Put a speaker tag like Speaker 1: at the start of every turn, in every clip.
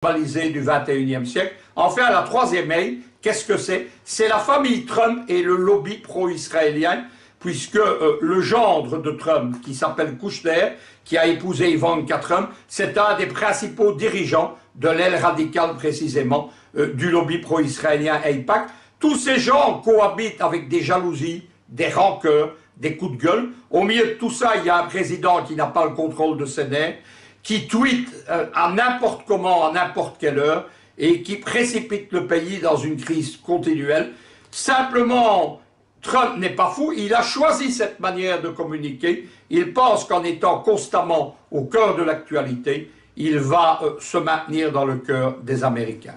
Speaker 1: globalisée du 21e siècle. Enfin, la troisième aile, qu'est-ce que c'est? C'est la famille Trump et le lobby pro-israélien, puisque le gendre de Trump, qui s'appelle Kushner, qui a épousé Ivanka Trump, c'est un des principaux dirigeants de l'aile radicale précisément du lobby pro-israélien AIPAC. Tous ces gens cohabitent avec des jalousies, des rancœurs, des coups de gueule. Au milieu de tout ça, il y a un président qui n'a pas le contrôle de ses nerfs, qui tweet à n'importe comment, à n'importe quelle heure, et qui précipite le pays dans une crise continuelle. Simplement, Trump n'est pas fou, il a choisi cette manière de communiquer. Il pense qu'en étant constamment au cœur de l'actualité, il va se maintenir dans le cœur des Américains.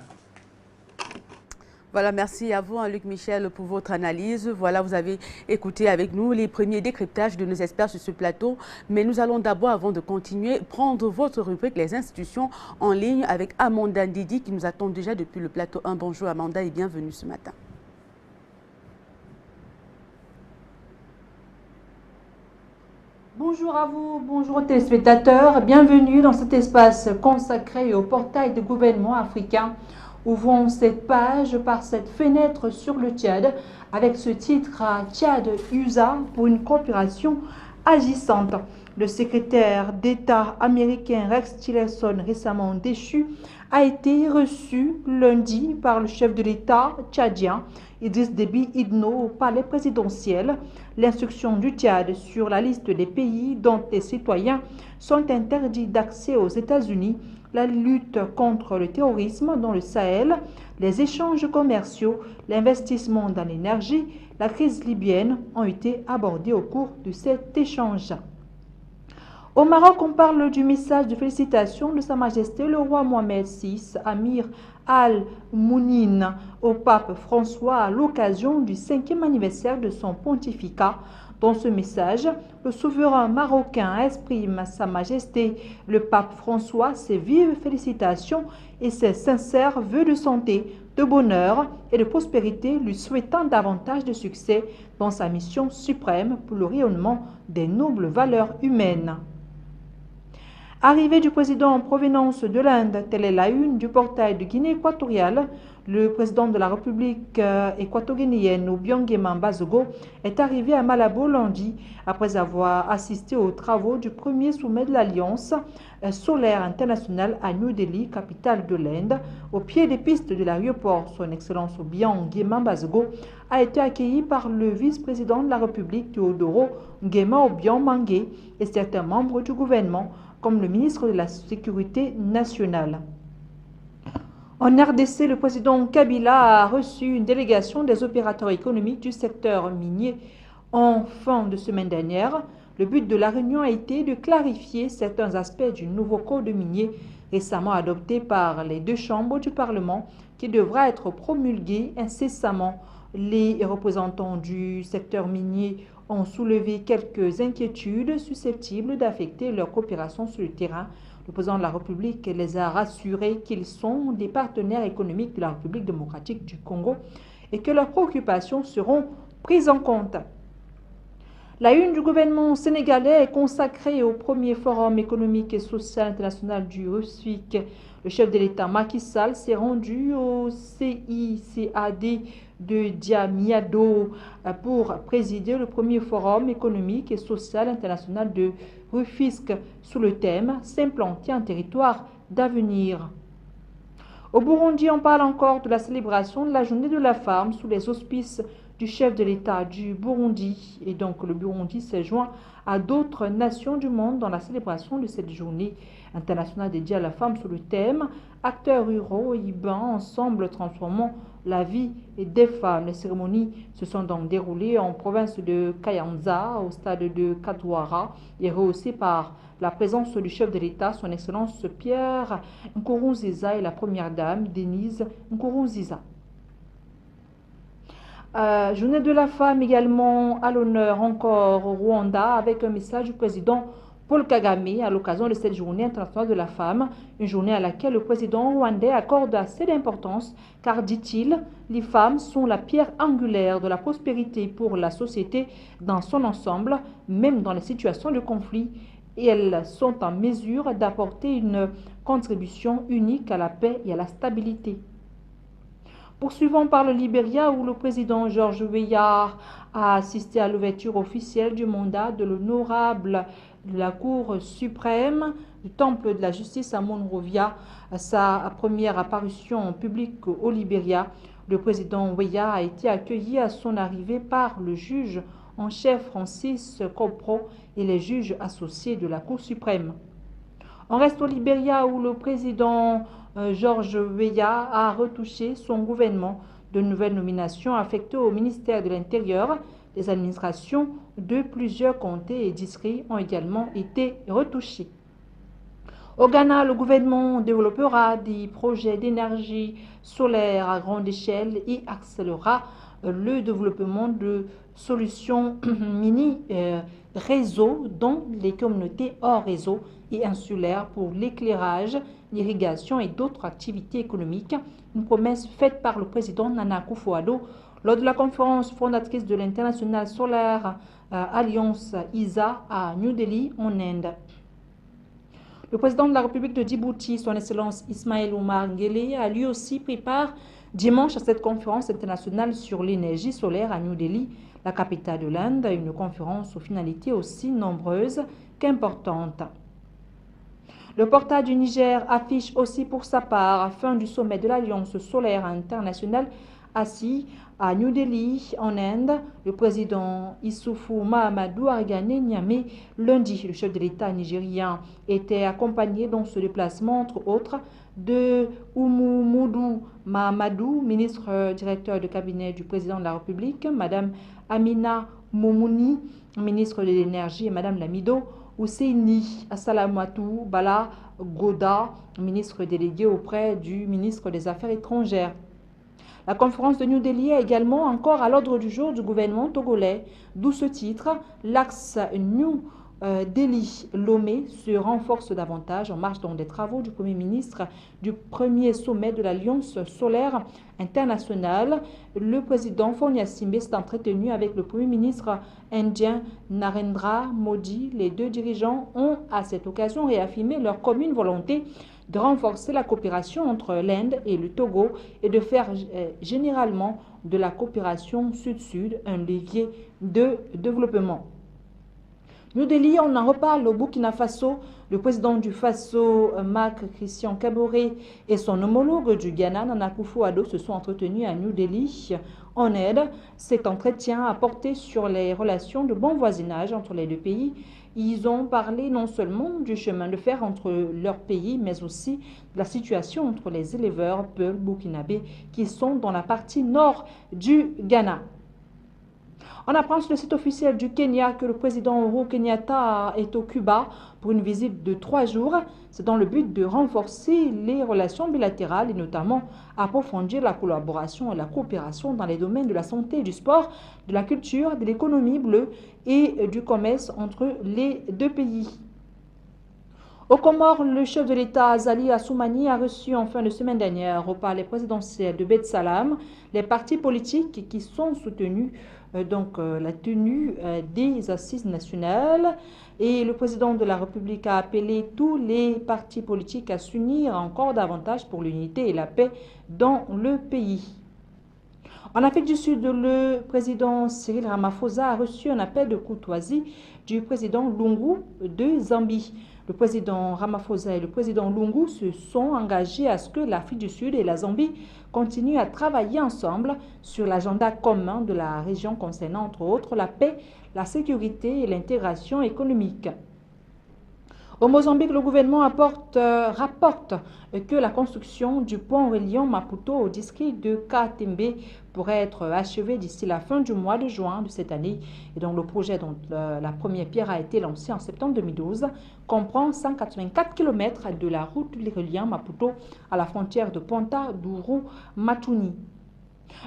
Speaker 2: Voilà, merci à vous, Luc Michel, pour votre analyse. Voilà, vous avez écouté avec nous les premiers décryptages de nos experts sur ce plateau. Mais nous allons d'abord, avant de continuer, prendre votre rubrique Les institutions en ligne avec Amanda Ndidi qui nous attend déjà depuis le plateau 1. Bonjour Amanda et bienvenue ce matin.
Speaker 3: Bonjour à vous, bonjour aux téléspectateurs. Bienvenue dans cet espace consacré au portail de gouvernement africain. Ouvrons cette page par cette fenêtre sur le Tchad avec ce titre Tchad-USA pour une coopération agissante. Le secrétaire d'État américain Rex Tillerson, récemment déchu, a été reçu lundi par le chef de l'État tchadien Idriss Déby Itno au palais présidentiel. L'instruction du Tchad sur la liste des pays dont les citoyens sont interdits d'accès aux États-Unis, la lutte contre le terrorisme dans le Sahel, les échanges commerciaux, l'investissement dans l'énergie, la crise libyenne ont été abordés au cours de cet échange. Au Maroc, on parle du message de félicitations de Sa Majesté le roi Mohamed VI, Amir al-Mounine, au pape François à l'occasion du 5e anniversaire de son pontificat. Dans ce message, le souverain marocain exprime à Sa Majesté le pape François ses vives félicitations et ses sincères vœux de santé, de bonheur et de prospérité, lui souhaitant davantage de succès dans sa mission suprême pour le rayonnement des nobles valeurs humaines. Arrivée du président en provenance de l'Inde, telle est la une du portail de Guinée équatoriale. Le président de la République équatorienne, Obiang Bazogo, est arrivé à Malabo lundi après avoir assisté aux travaux du premier sommet de l'Alliance solaire internationale à New Delhi, capitale de l'Inde. Au pied des pistes de l'aéroport, son Excellence Obiang Bazogo a été accueilli par le vice-président de la République, Teodoro Nguema Obiang Mangué, et certains membres du gouvernement, comme le ministre de la Sécurité nationale. En RDC, le président Kabila a reçu une délégation des opérateurs économiques du secteur minier en fin de semaine dernière. Le but de la réunion a été de clarifier certains aspects du nouveau code minier récemment adopté par les deux chambres du Parlement qui devra être promulgué incessamment. Les représentants du secteur minier ont soulevé quelques inquiétudes susceptibles d'affecter leur coopération sur le terrain. Le président de la République les a rassurés qu'ils sont des partenaires économiques de la République démocratique du Congo et que leurs préoccupations seront prises en compte. La une du gouvernement sénégalais est consacrée au premier forum économique et social international du RUSFIC. Le chef de l'État Macky Sall s'est rendu au CICAD de Diamniadio pour présider le premier forum économique et social international de Rufisque sous le thème « S'implanter en territoire d'avenir ». Au Burundi, on parle encore de la célébration de la journée de la femme sous les auspices du chef de l'État du Burundi. Et donc le Burundi s'est joint à d'autres nations du monde dans la célébration de cette journée internationale dédiée à la femme sous le thème « Acteurs ruraux et urbains ensemble transformant la vie des femmes ». Les cérémonies se sont donc déroulées en province de Kayanza, au stade de Kadouara, et rehaussées par la présence du chef de l'État, son Excellence Pierre Nkurunziza, et la première dame, Denise Nkurunziza. Journée de la femme également à l'honneur encore au Rwanda avec un message du président Paul Kagame à l'occasion de cette journée internationale de la femme, une journée à laquelle le président rwandais accorde assez d'importance car, dit-il, les femmes sont la pierre angulaire de la prospérité pour la société dans son ensemble, même dans les situations de conflit. et elles sont en mesure d'apporter une contribution unique à la paix et à la stabilité. Poursuivons par le Libéria où le président George Weah a assisté à l'ouverture officielle du mandat de l'honorable de la Cour suprême du Temple de la Justice à Monrovia, sa première apparition publique au Libéria. Le président Weah a été accueilli à son arrivée par le juge en chef Francis Kopro et les juges associés de la Cour suprême. On reste au Libéria où le président George Weah a retouché son gouvernement. De nouvelles nominations affectées au ministère de l'Intérieur. Les administrations de plusieurs comtés et districts ont également été retouchées. Au Ghana, le gouvernement développera des projets d'énergie solaire à grande échelle et accélérera le développement de solutions mini-réseaux dans les communautés hors réseau et insulaires pour l'éclairage, l'irrigation et d'autres activités économiques. Une promesse faite par le président Nana Akufo-Addo lors de la conférence fondatrice de l'International Solar Alliance ISA à New Delhi, en Inde. Le président de la République de Djibouti, son Excellence Ismaël Omar Guelleh, a lui aussi pris part dimanche à cette conférence internationale sur l'énergie solaire à New Delhi, la capitale de l'Inde, une conférence aux finalités aussi nombreuses qu'importantes. Le portail du Niger affiche aussi pour sa part, à fin du sommet de l'Alliance solaire internationale assis à New Delhi, en Inde, le président Issoufou Mahamadou a regagné Niamey lundi. Le chef de l'État nigérien était accompagné dans ce déplacement, entre autres, de Oumoudou Mahamadou, ministre directeur de cabinet du président de la République, Madame Amina Moumouni, ministre de l'Énergie, et Madame Lamido Ousseini Assalamatou Bala Goda, ministre délégué auprès du ministre des Affaires étrangères. La conférence de New Delhi est également encore à l'ordre du jour du gouvernement togolais, d'où ce titre, l'axe New Delhi-Lomé se renforce davantage en marche dans des travaux du Premier ministre du premier sommet de l'Alliance solaire internationale. Le président Fonia Simbe s'est entretenu avec le Premier ministre indien Narendra Modi. Les deux dirigeants ont à cette occasion réaffirmé leur commune volonté de renforcer la coopération entre l'Inde et le Togo et de faire généralement de la coopération sud-sud un levier de développement. New Delhi, on en reparle au Burkina Faso. Le président du Faso, Marc Christian Kaboré, et son homologue du Ghana, Nana Akufo-Addo, se sont entretenus à New Delhi, en Inde. Cet entretien a porté sur les relations de bon voisinage entre les deux pays. Ils ont parlé non seulement du chemin de fer entre leurs pays, mais aussi de la situation entre les éleveurs Peul burkinabés qui sont dans la partie nord du Ghana. On apprend sur le site officiel du Kenya que le président Uhuru Kenyatta est au Cuba pour une visite de 3 jours. C'est dans le but de renforcer les relations bilatérales et notamment approfondir la collaboration et la coopération dans les domaines de la santé, du sport, de la culture, de l'économie bleue et du commerce entre les deux pays. Aux Comores, le chef de l'État Azali Assoumani a reçu en fin de semaine dernière au palais présidentiel de Bet-Salam les partis politiques qui sont soutenus la tenue des assises nationales, et le président de la République a appelé tous les partis politiques à s'unir encore davantage pour l'unité et la paix dans le pays. En Afrique du Sud, le président Cyril Ramaphosa a reçu un appel de courtoisie du président Lungu de Zambie. Le président Ramaphosa et le président Lungu se sont engagés à ce que l'Afrique du Sud et la Zambie continuent à travailler ensemble sur l'agenda commun de la région concernant entre autres la paix, la sécurité et l'intégration économique. Au Mozambique, le gouvernement rapporte que la construction du pont reliant Maputo au district de Katembe pourrait être achevée d'ici la fin du mois de juin de cette année. Et donc le projet dont la première pierre a été lancée en septembre 2012 comprend 184 km de la route reliant Maputo à la frontière de Ponta do Matuni.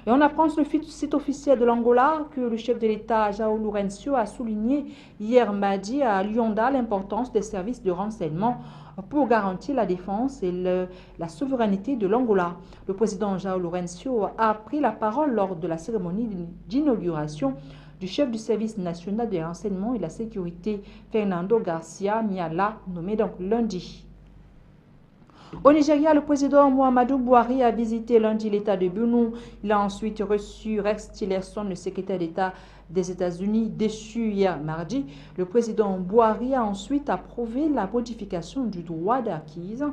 Speaker 3: Et on apprend sur le site officiel de l'Angola que le chef de l'État, João Lourenço, a souligné hier mardi à Luanda l'importance des services de renseignement pour garantir la défense et la souveraineté de l'Angola. Le président João Lourenço a pris la parole lors de la cérémonie d'inauguration du chef du service national de renseignement et la sécurité, Fernando Garcia Miala, nommé donc lundi. Au Nigeria, le président Muhammadu Buhari a visité lundi l'État de Benue. Il a ensuite reçu Rex Tillerson, le secrétaire d'État des États-Unis, déchu hier mardi. Le président Buhari a ensuite approuvé la modification du droit d'acquise.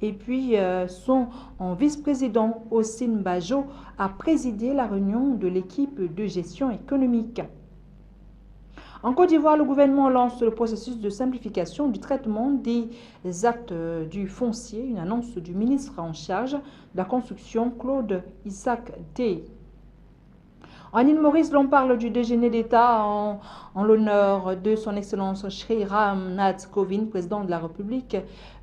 Speaker 3: Et puis, son vice-président, Osin Bajo, a présidé la réunion de l'équipe de gestion économique. En Côte d'Ivoire, le gouvernement lance le processus de simplification du traitement des actes du foncier, une annonce du ministre en charge de la construction, Claude Isaac T. En île Maurice, l'on parle du déjeuner d'État en l'honneur de son Excellence Shri Ram Nath Kovind, président de la République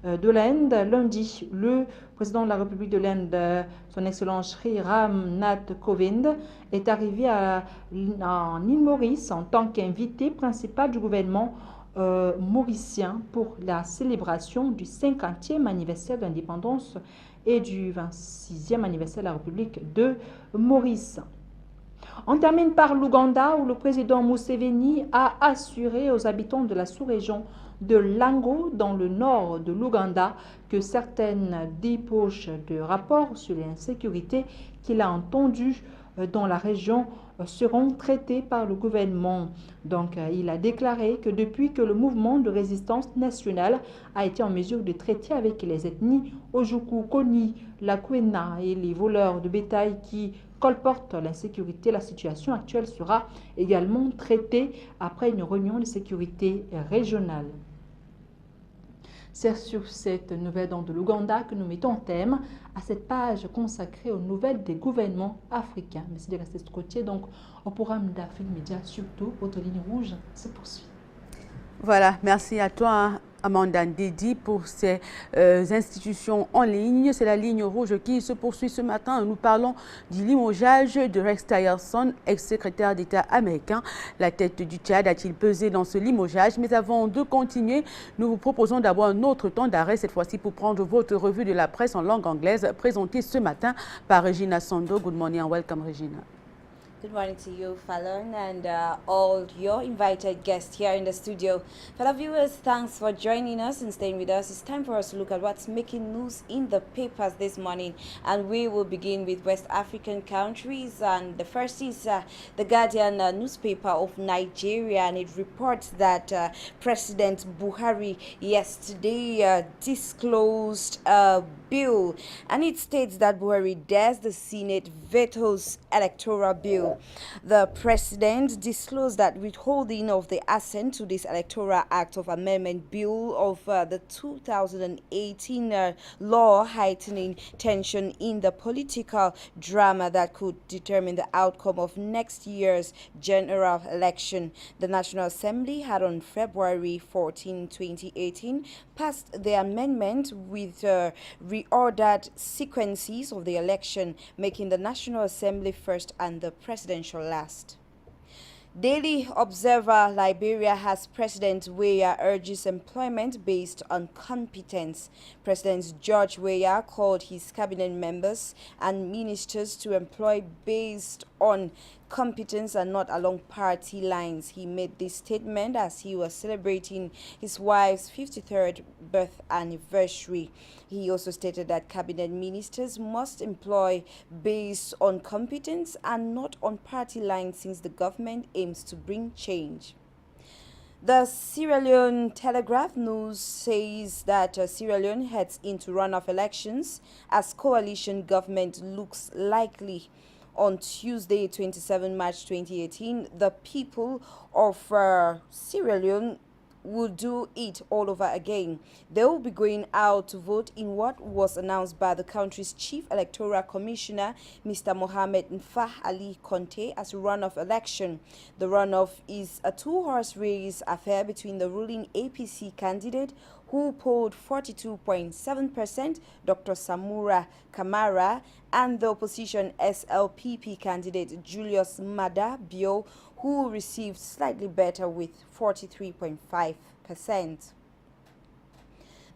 Speaker 3: de l'Inde. Lundi, le président de la République de l'Inde, son Excellence Shri Ram Nath Kovind, est arrivé en île Maurice en tant qu'invité principal du gouvernement mauricien pour la célébration du 50e anniversaire de l'indépendance et du 26e anniversaire de la République de Maurice. On termine par l'Ouganda où le président Museveni a assuré aux habitants de la sous-région de Lango dans le nord de l'Ouganda que certaines débauches de rapports sur l'insécurité qu'il a entendues dans la région seront traitées par le gouvernement. Donc, il a déclaré que depuis que le mouvement de résistance nationale a été en mesure de traiter avec les ethnies Ojukwu, Koni, Lakwena et les voleurs de bétail qui colportent l'insécurité, la situation actuelle sera également traitée après une réunion de sécurité régionale. C'est sur cette nouvelle de l'Ouganda que nous mettons thème à cette page consacrée aux nouvelles des gouvernements africains. Merci de rester scotché donc au programme d'Afrique Média, surtout votre ligne rouge se poursuit.
Speaker 2: Voilà, merci à toi Amanda Ndedi pour ces institutions en ligne. C'est la ligne rouge qui se poursuit ce matin. Nous parlons du limogeage de Rex Tillerson, ex-secrétaire d'État américain. La tête du Tchad a-t-il pesé dans ce limogeage? Mais avant de continuer, nous vous proposons d'abord un autre temps d'arrêt, cette fois-ci pour prendre votre revue de la presse en langue anglaise, présentée ce matin par Regina Sando. Good morning and welcome, Regina.
Speaker 4: Good morning to you, Fallon, and all your invited guests here in the studio. Fellow viewers, thanks for joining us and staying with us. It's time for us to look at what's making news in the papers this morning. And we will begin with West African countries. And the first is the Guardian newspaper of Nigeria. And it reports that President Buhari yesterday disclosed a bill. And it states that Buhari dares the Senate vetoes electoral bill. The president disclosed that withholding of the assent to this Electoral Act of Amendment Bill of the 2018 law heightening tension in the political drama that could determine the outcome of next year's general election. The National Assembly had on February 14, 2018 passed the amendment with reordered sequences of the election, making the National Assembly first and the presidential last. Daily Observer Liberia has President Weah urges employment based on competence. President George Weah called his cabinet members and ministers to employ based on competence and not along party lines. He made this statement as he was celebrating his wife's 53rd birth anniversary. He also stated that cabinet ministers must employ based on competence and not on party lines since the government aims to bring change. The Sierra Leone Telegraph News says that Sierra Leone heads into runoff elections as coalition government looks likely. On Tuesday, 27 March 2018, the people of Sierra Leone will do it all over again. They will be going out to vote in what was announced by the country's chief electoral commissioner, Mr. Mohamed Nfah Ali Conte, as a runoff election. The runoff is a two-horse race affair between the ruling APC candidate, who polled 42.7%, Dr. Samura Kamara, and the opposition SLPP candidate Julius Mada Bio, who received slightly better with 43.5%.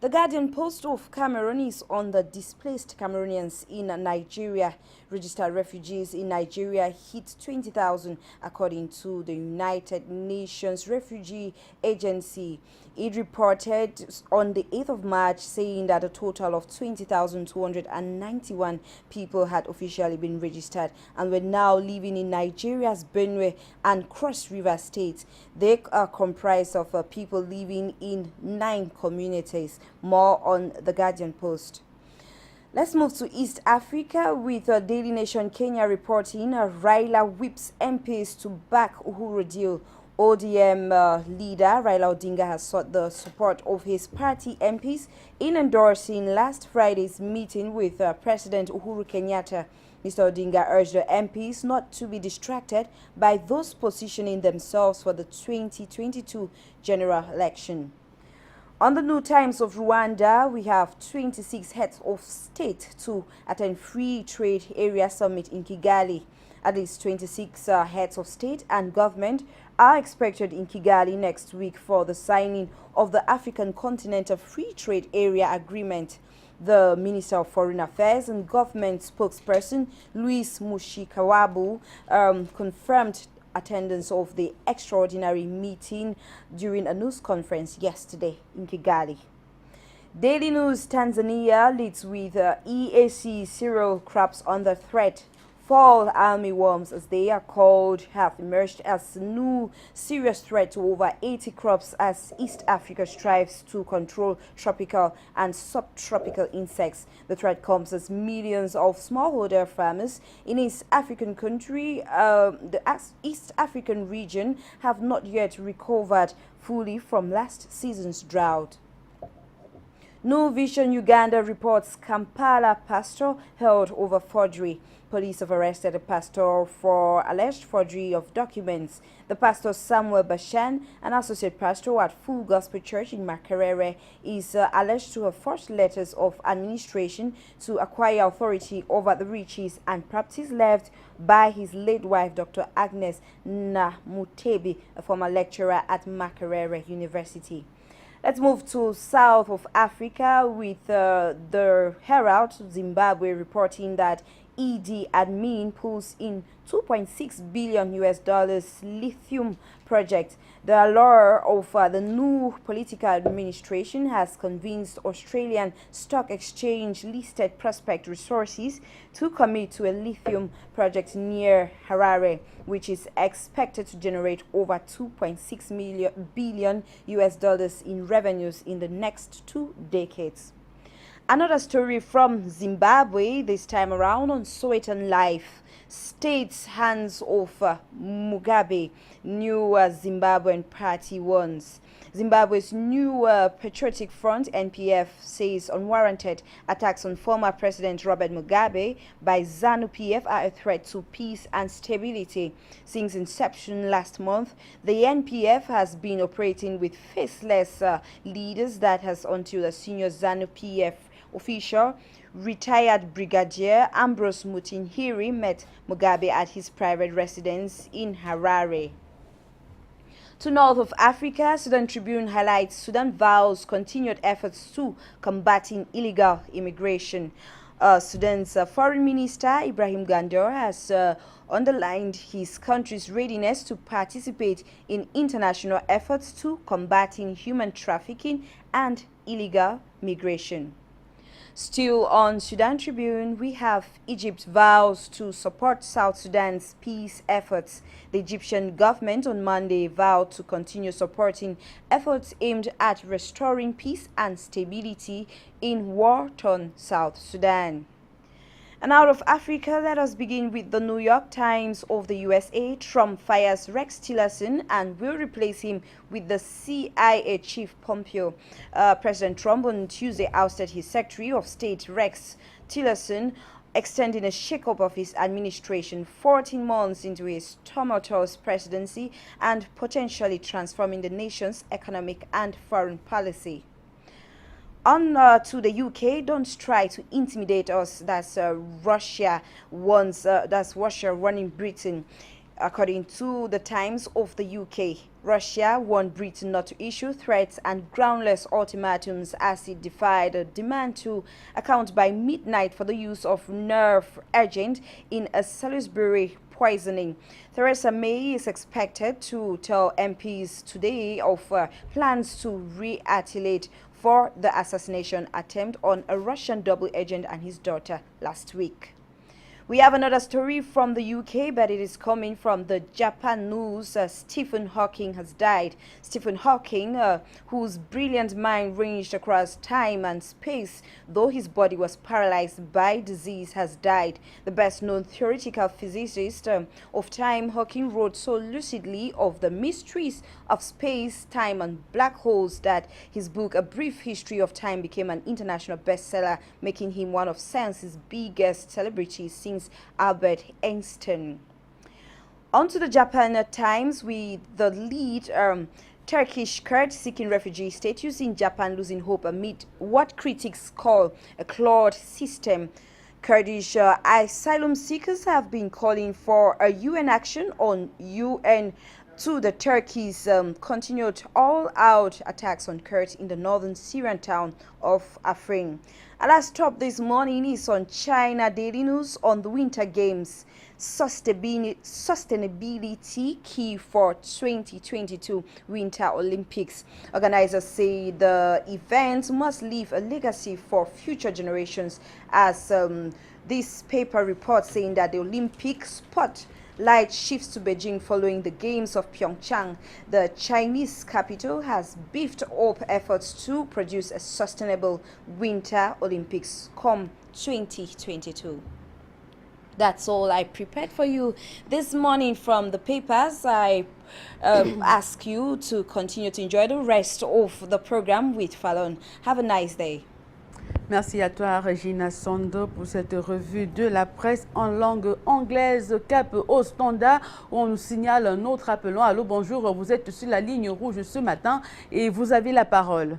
Speaker 4: The Guardian Post of Cameroon is on the displaced Cameroonians in Nigeria. Registered refugees in Nigeria hit 20,000 according to the United Nations Refugee Agency. It reported on the 8th of March saying that a total of 20,291 people had officially been registered and were now living in Nigeria's Benue and Cross River states. They are comprised of people living in 9 communities. More on the Guardian Post. Let's move to East Africa with Daily Nation Kenya reporting Raila whips MPs to back Uhuru deal. ODM leader Raila Odinga has sought the support of his party MPs in endorsing last Friday's meeting with President Uhuru Kenyatta. Mr. Odinga urged the MPs not to be distracted by those positioning themselves for the 2022 general election. On the New Times of Rwanda, we have 26 heads of state to attend Free Trade Area Summit in Kigali. At least 26 heads of state and government are expected in Kigali next week for the signing of the African Continental Free Trade Area Agreement. The Minister of Foreign Affairs and Government spokesperson Louis Mushikawabu confirmed attendance of the extraordinary meeting during a news conference yesterday in Kigali. Daily News Tanzania leads with EAC cereal crops under threat. Fall armyworms, as they are called, have emerged as a new serious threat to over 80 crops as East Africa strives to control tropical and subtropical insects. The threat comes as millions of smallholder farmers in East African country, the East African region, have not yet recovered fully from last season's drought. New Vision Uganda reports Kampala pastor held over forgery. Police have arrested a pastor for alleged forgery of documents. The pastor Samuel Bashan, an associate pastor at Full Gospel Church in Makerere, is alleged to have forged letters of administration to acquire authority over the riches and properties left by his late wife, Dr. Agnes Namutebi, a former lecturer at Makerere University. Let's move to South of Africa with the Herald Zimbabwe reporting that Idi Amin pulls in $2.6 billion lithium project. The allure of the new political administration has convinced Australian Stock Exchange listed Prospect Resources to commit to a lithium project near Harare, which is expected to generate over $2.6 billion in revenues in the next 2 decades. Another story from Zimbabwe, this time around on Sowetan Life. States hands off Mugabe, new Zimbabwean party wants. Zimbabwe's new Patriotic Front, NPF, says unwarranted attacks on former President Robert Mugabe by ZANU-PF are a threat to peace and stability. Since inception last month, the NPF has been operating with faceless leaders that has until a senior ZANU-PF official, retired Brigadier Ambrose Mutinhiri, met Mugabe at his private residence in Harare. To north of Africa, Sudan Tribune highlights Sudan vows continued efforts to combating illegal immigration. Sudan's Foreign Minister Ibrahim Gandor has underlined his country's readiness to participate in international efforts to combating human trafficking and illegal migration. Still on Sudan Tribune, we have Egypt vows to support South Sudan's peace efforts. The Egyptian government on Monday vowed to continue supporting efforts aimed at restoring peace and stability in war-torn South Sudan. And out of Africa, let us begin with the New York Times of the USA. Trump fires Rex Tillerson and will replace him with the CIA chief Pompeo. President Trump on Tuesday ousted his Secretary of State Rex Tillerson, extending a shakeup of his administration 14 months into his tumultuous presidency and potentially transforming the nation's economic and foreign policy. On to the UK, don't try to intimidate us. That's Russia running Britain. According to the Times of the UK, Russia warned Britain not to issue threats and groundless ultimatums as it defied a demand to account by midnight for the use of nerve agent in a Salisbury poisoning. Theresa May is expected to tell MPs today of plans to retaliate for the assassination attempt on a Russian double agent and his daughter last week. We have another story from the UK, but it is coming from the Japan news. Stephen Hawking has died. Stephen Hawking, whose brilliant mind ranged across time and space, though his body was paralyzed by disease, has died. The best-known theoretical physicist of time, Hawking wrote so lucidly of the mysteries of space, time, and black holes that his book, A Brief History of Time, became an international bestseller, making him one of science's biggest celebrities since Albert Einstein. On to the Japan Times with the lead Turkish Kurds seeking refugee status in Japan losing hope amid what critics call a flawed system. Kurdish asylum seekers have been calling for a UN action on UN to the Turkey's continued all-out attacks on Kurds in the northern Syrian town of Afrin. And last stop this morning is on China Daily News on the Winter Games. Sustainability key for 2022 Winter Olympics. Organizers say the event must leave a legacy for future generations, as this paper reports saying that the Olympic spotlight shifts to Beijing following the Games of Pyeongchang. The Chinese capital has beefed up efforts to produce a sustainable Winter Olympics come 2022. That's all I prepared for you this morning from the papers. I ask you to continue to enjoy the rest of the program with Fallon. Have a nice day.
Speaker 2: Merci à toi, Regina Sondo, pour cette revue de la presse en langue anglaise. Cap au standard, où on nous signale un autre appelant. Allô, bonjour, vous êtes sur la ligne rouge ce matin et vous avez la parole.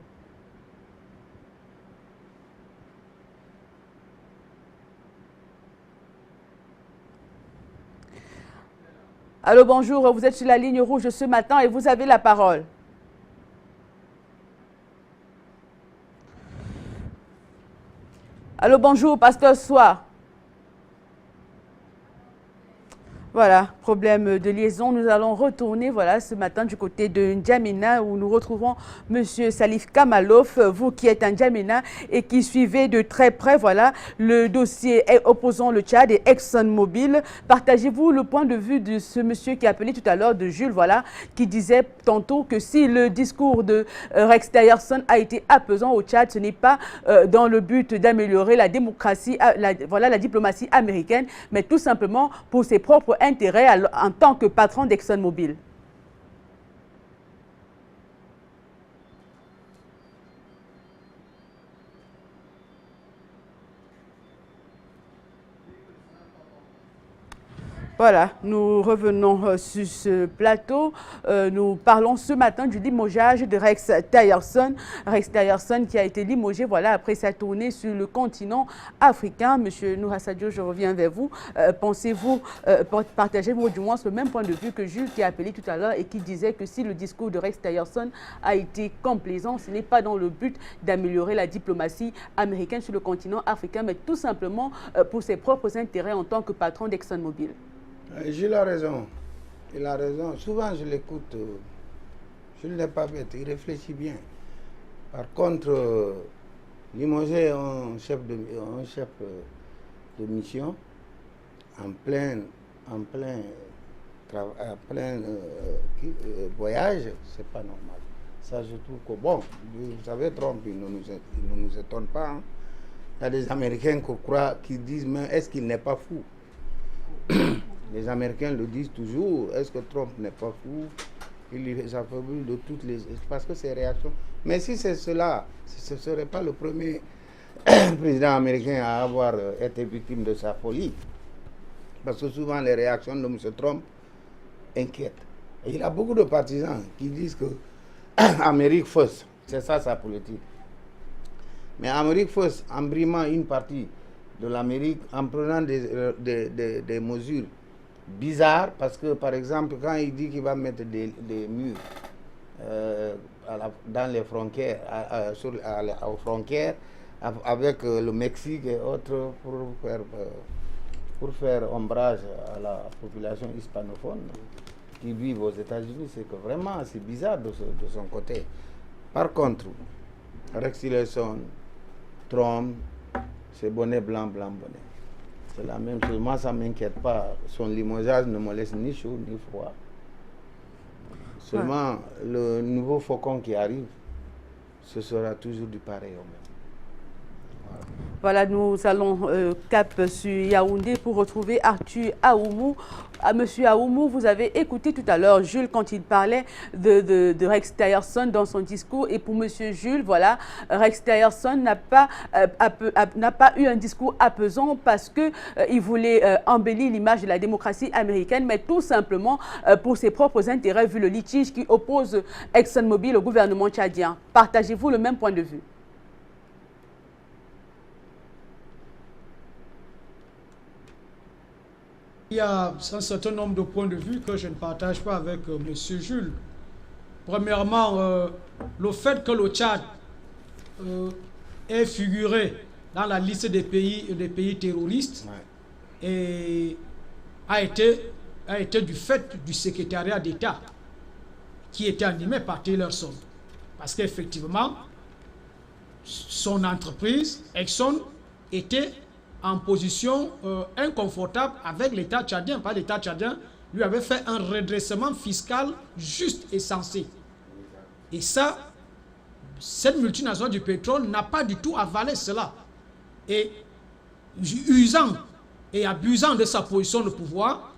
Speaker 2: Allô, bonjour, vous êtes sur la ligne rouge ce matin et vous avez la parole. Allô, bonjour, pasteur Soir. Voilà, problème de liaison. Nous allons retourner ce matin du côté de N'Djamena où nous retrouvons M. Salif Kamaloff, vous qui êtes un N'Djamena et qui suivez de très près le dossier opposant le Tchad et ExxonMobil. Partagez-vous le point de vue de ce monsieur qui a appelé tout à l'heure de Jules, qui disait tantôt que si le discours de Rex Tillerson a été apaisant au Tchad, ce n'est pas dans le but d'améliorer la démocratie, la diplomatie américaine, mais tout simplement pour ses propres intérêt en tant que patron d'ExxonMobil. Voilà, nous revenons sur ce plateau. Nous parlons ce matin du limogeage de Rex Tillerson. Rex Tillerson qui a été limogé après sa tournée sur le continent africain. Monsieur Noura Sadio, je reviens vers vous. Pensez-vous, partagez-vous du moins le même point de vue que Jules qui a appelé tout à l'heure et qui disait que si le discours de Rex Tillerson a été complaisant, ce n'est pas dans le but d'améliorer la diplomatie américaine sur le continent africain, mais tout simplement pour ses propres intérêts en tant que patron d'ExxonMobil.
Speaker 5: Jules a raison. Il a raison. Souvent, je l'écoute. Jules n'est pas bête. Il réfléchit bien. Par contre, limoger un chef de mission en plein voyage, c'est pas normal. Ça, je trouve que bon, vous savez, Trump, il ne nous étonne pas. Hein. Il y a des Américains qui disent, mais est-ce qu'il n'est pas fou? Les Américains le disent toujours, est-ce que Trump n'est pas fou? Il les affaiblit de toutes les... Parce que ces réactions... Mais si c'est cela, ce ne serait pas le premier président américain à avoir été victime de sa folie. Parce que souvent les réactions de M. Trump inquiètent. Et il y a beaucoup de partisans qui disent que Amérique first, c'est ça sa politique. Mais Amérique first, en brimant une partie de l'Amérique, en prenant des mesures bizarre parce que, par exemple, quand il dit qu'il va mettre des murs dans les frontières, aux frontières avec le Mexique et autres pour faire ombrage à la population hispanophone qui vivent aux États-Unis, c'est que vraiment c'est bizarre de son côté. Par contre, Rex Tillerson, Trump, c'est bonnet blanc, blanc, bonnet. C'est la même chose. Moi, ça ne m'inquiète pas. Son limogeage ne me laisse ni chaud ni froid. Seulement, le nouveau faucon qui arrive, ce sera toujours du pareil au même.
Speaker 2: Voilà, nous allons cap sur Yaoundé pour retrouver Arthur Aoumou. Monsieur Aoumou, vous avez écouté tout à l'heure Jules quand il parlait de Rex Tillerson dans son discours. Et pour Monsieur Jules, voilà, Rex Tillerson n'a pas eu un discours apaisant parce qu'il voulait embellir l'image de la démocratie américaine, mais tout simplement pour ses propres intérêts, vu le litige qui oppose ExxonMobil au gouvernement tchadien. Partagez-vous le même point de vue?
Speaker 6: Il y a un certain nombre de points de vue que je ne partage pas avec M. Jules. Premièrement, le fait que le Tchad ait figuré dans la liste des pays terroristes a été du fait du secrétariat d'État qui était animé par Tillerson. Parce qu'effectivement, son entreprise, Exxon, était en position inconfortable avec l'État tchadien. Parce que l'État tchadien lui avait fait un redressement fiscal juste et sensé. Et ça, cette multinationale du pétrole n'a pas du tout avalé cela. Et usant et abusant de sa position de pouvoir,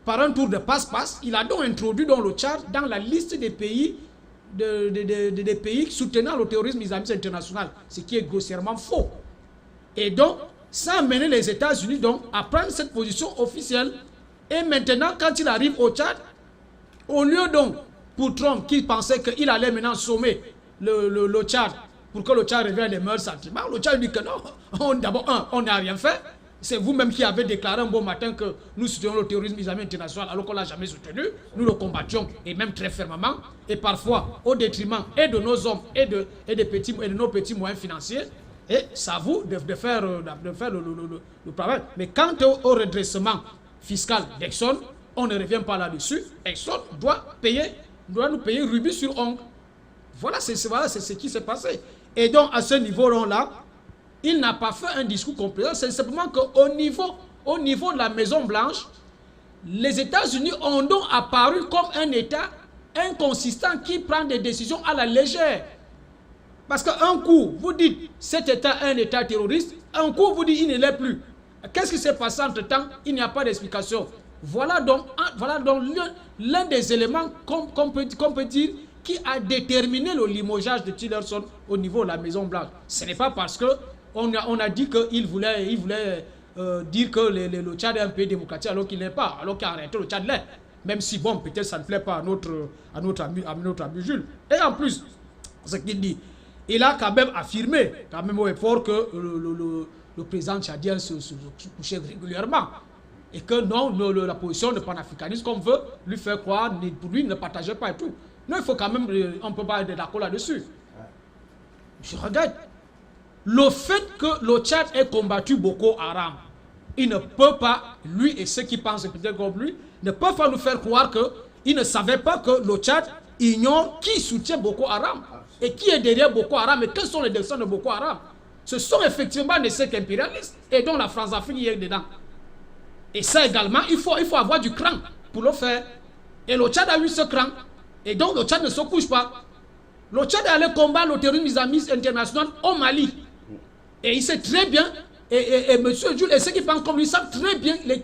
Speaker 6: par un tour de passe-passe, il a donc introduit dans le Tchad dans la liste des pays des pays soutenant le terrorisme islamiste international, ce qui est grossièrement faux. Et donc, ça a mené les États-Unis donc à prendre cette position officielle. Et maintenant, quand il arrive au Tchad, au lieu donc pour Trump qui pensait qu'il allait maintenant sommer le Tchad pour que le Tchad revienne les meilleurs sentiments, le Tchad dit que non, d'abord, on n'a rien fait. C'est vous-même qui avez déclaré un bon matin que nous soutenons le terrorisme islamique international alors qu'on ne l'a jamais soutenu. Nous le combattions et même très fermement et parfois au détriment et de nos hommes et de nos petits moyens financiers. Et c'est à vous de faire le travail. Mais quant au redressement fiscal d'Exxon, on ne revient pas là-dessus. Exxon doit nous payer rubis sur ongle. Voilà, c'est ce qui s'est passé. Et donc, à ce niveau-là, il n'a pas fait un discours complet. C'est simplement qu'au niveau de la Maison-Blanche, les États-Unis ont donc apparu comme un État inconsistant qui prend des décisions à la légère. Parce qu'un coup, vous dites cet État est un État terroriste, un coup, vous dites il ne l'est plus. Qu'est-ce qui s'est passé entre-temps? Il n'y a pas d'explication. Voilà donc l'un des éléments qu'on peut dire qui a déterminé le limogeage de Tillerson au niveau de la Maison-Blanche. Ce n'est pas parce qu'on a dit qu'il voulait dire que le Tchad est un pays démocratique alors qu'il n'est pas, alors qu'en réalité le Tchad l'est. Même si, bon, peut-être ça ne plaît pas à notre ami Jules. Et en plus, ce qu'il dit, il a quand même affirmé, quand même au effort, que le président tchadien se couchait régulièrement. Et que non, la position de panafricanisme qu'on veut lui faire croire, pour lui, il ne partageait pas et tout. Non, il faut quand même, on ne peut pas être d'accord là-dessus. Je regrette. Le fait que le Tchad ait combattu Boko Haram, il ne peut pas, lui et ceux qui pensent peut-être comme lui, ne peuvent pas nous faire croire qu'ils ne savaient pas que le Tchad ignore qui soutient Boko Haram. Et qui est derrière Boko Haram et quels sont les descendants de Boko Haram? Ce sont effectivement des sectes impérialistes et dont la France-Afrique y est dedans. Et ça également, il faut avoir du cran pour le faire. Et le Tchad a eu ce cran. Et donc le Tchad ne se couche pas. Le Tchad est allé combattre le terrorisme islamiste international au Mali. Et il sait très bien, et M. Jules et ceux qui pensent comme lui savent très bien les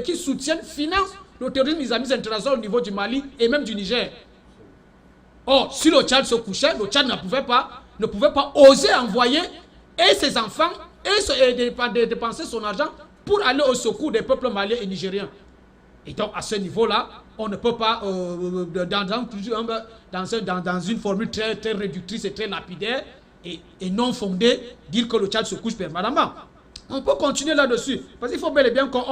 Speaker 6: qui soutiennent, financent le terrorisme islamiste international au niveau du Mali et même du Niger. Or, si le Tchad se couchait, le Tchad ne pouvait pas oser envoyer et ses enfants et dépenser son argent pour aller au secours des peuples maliens et nigériens. Et donc, à ce niveau-là, on ne peut pas, dans une formule très, très réductrice et très lapidaire et non fondée, dire que le Tchad se couche permanemment. On peut continuer là-dessus. Parce qu'il faut bel et bien qu'on...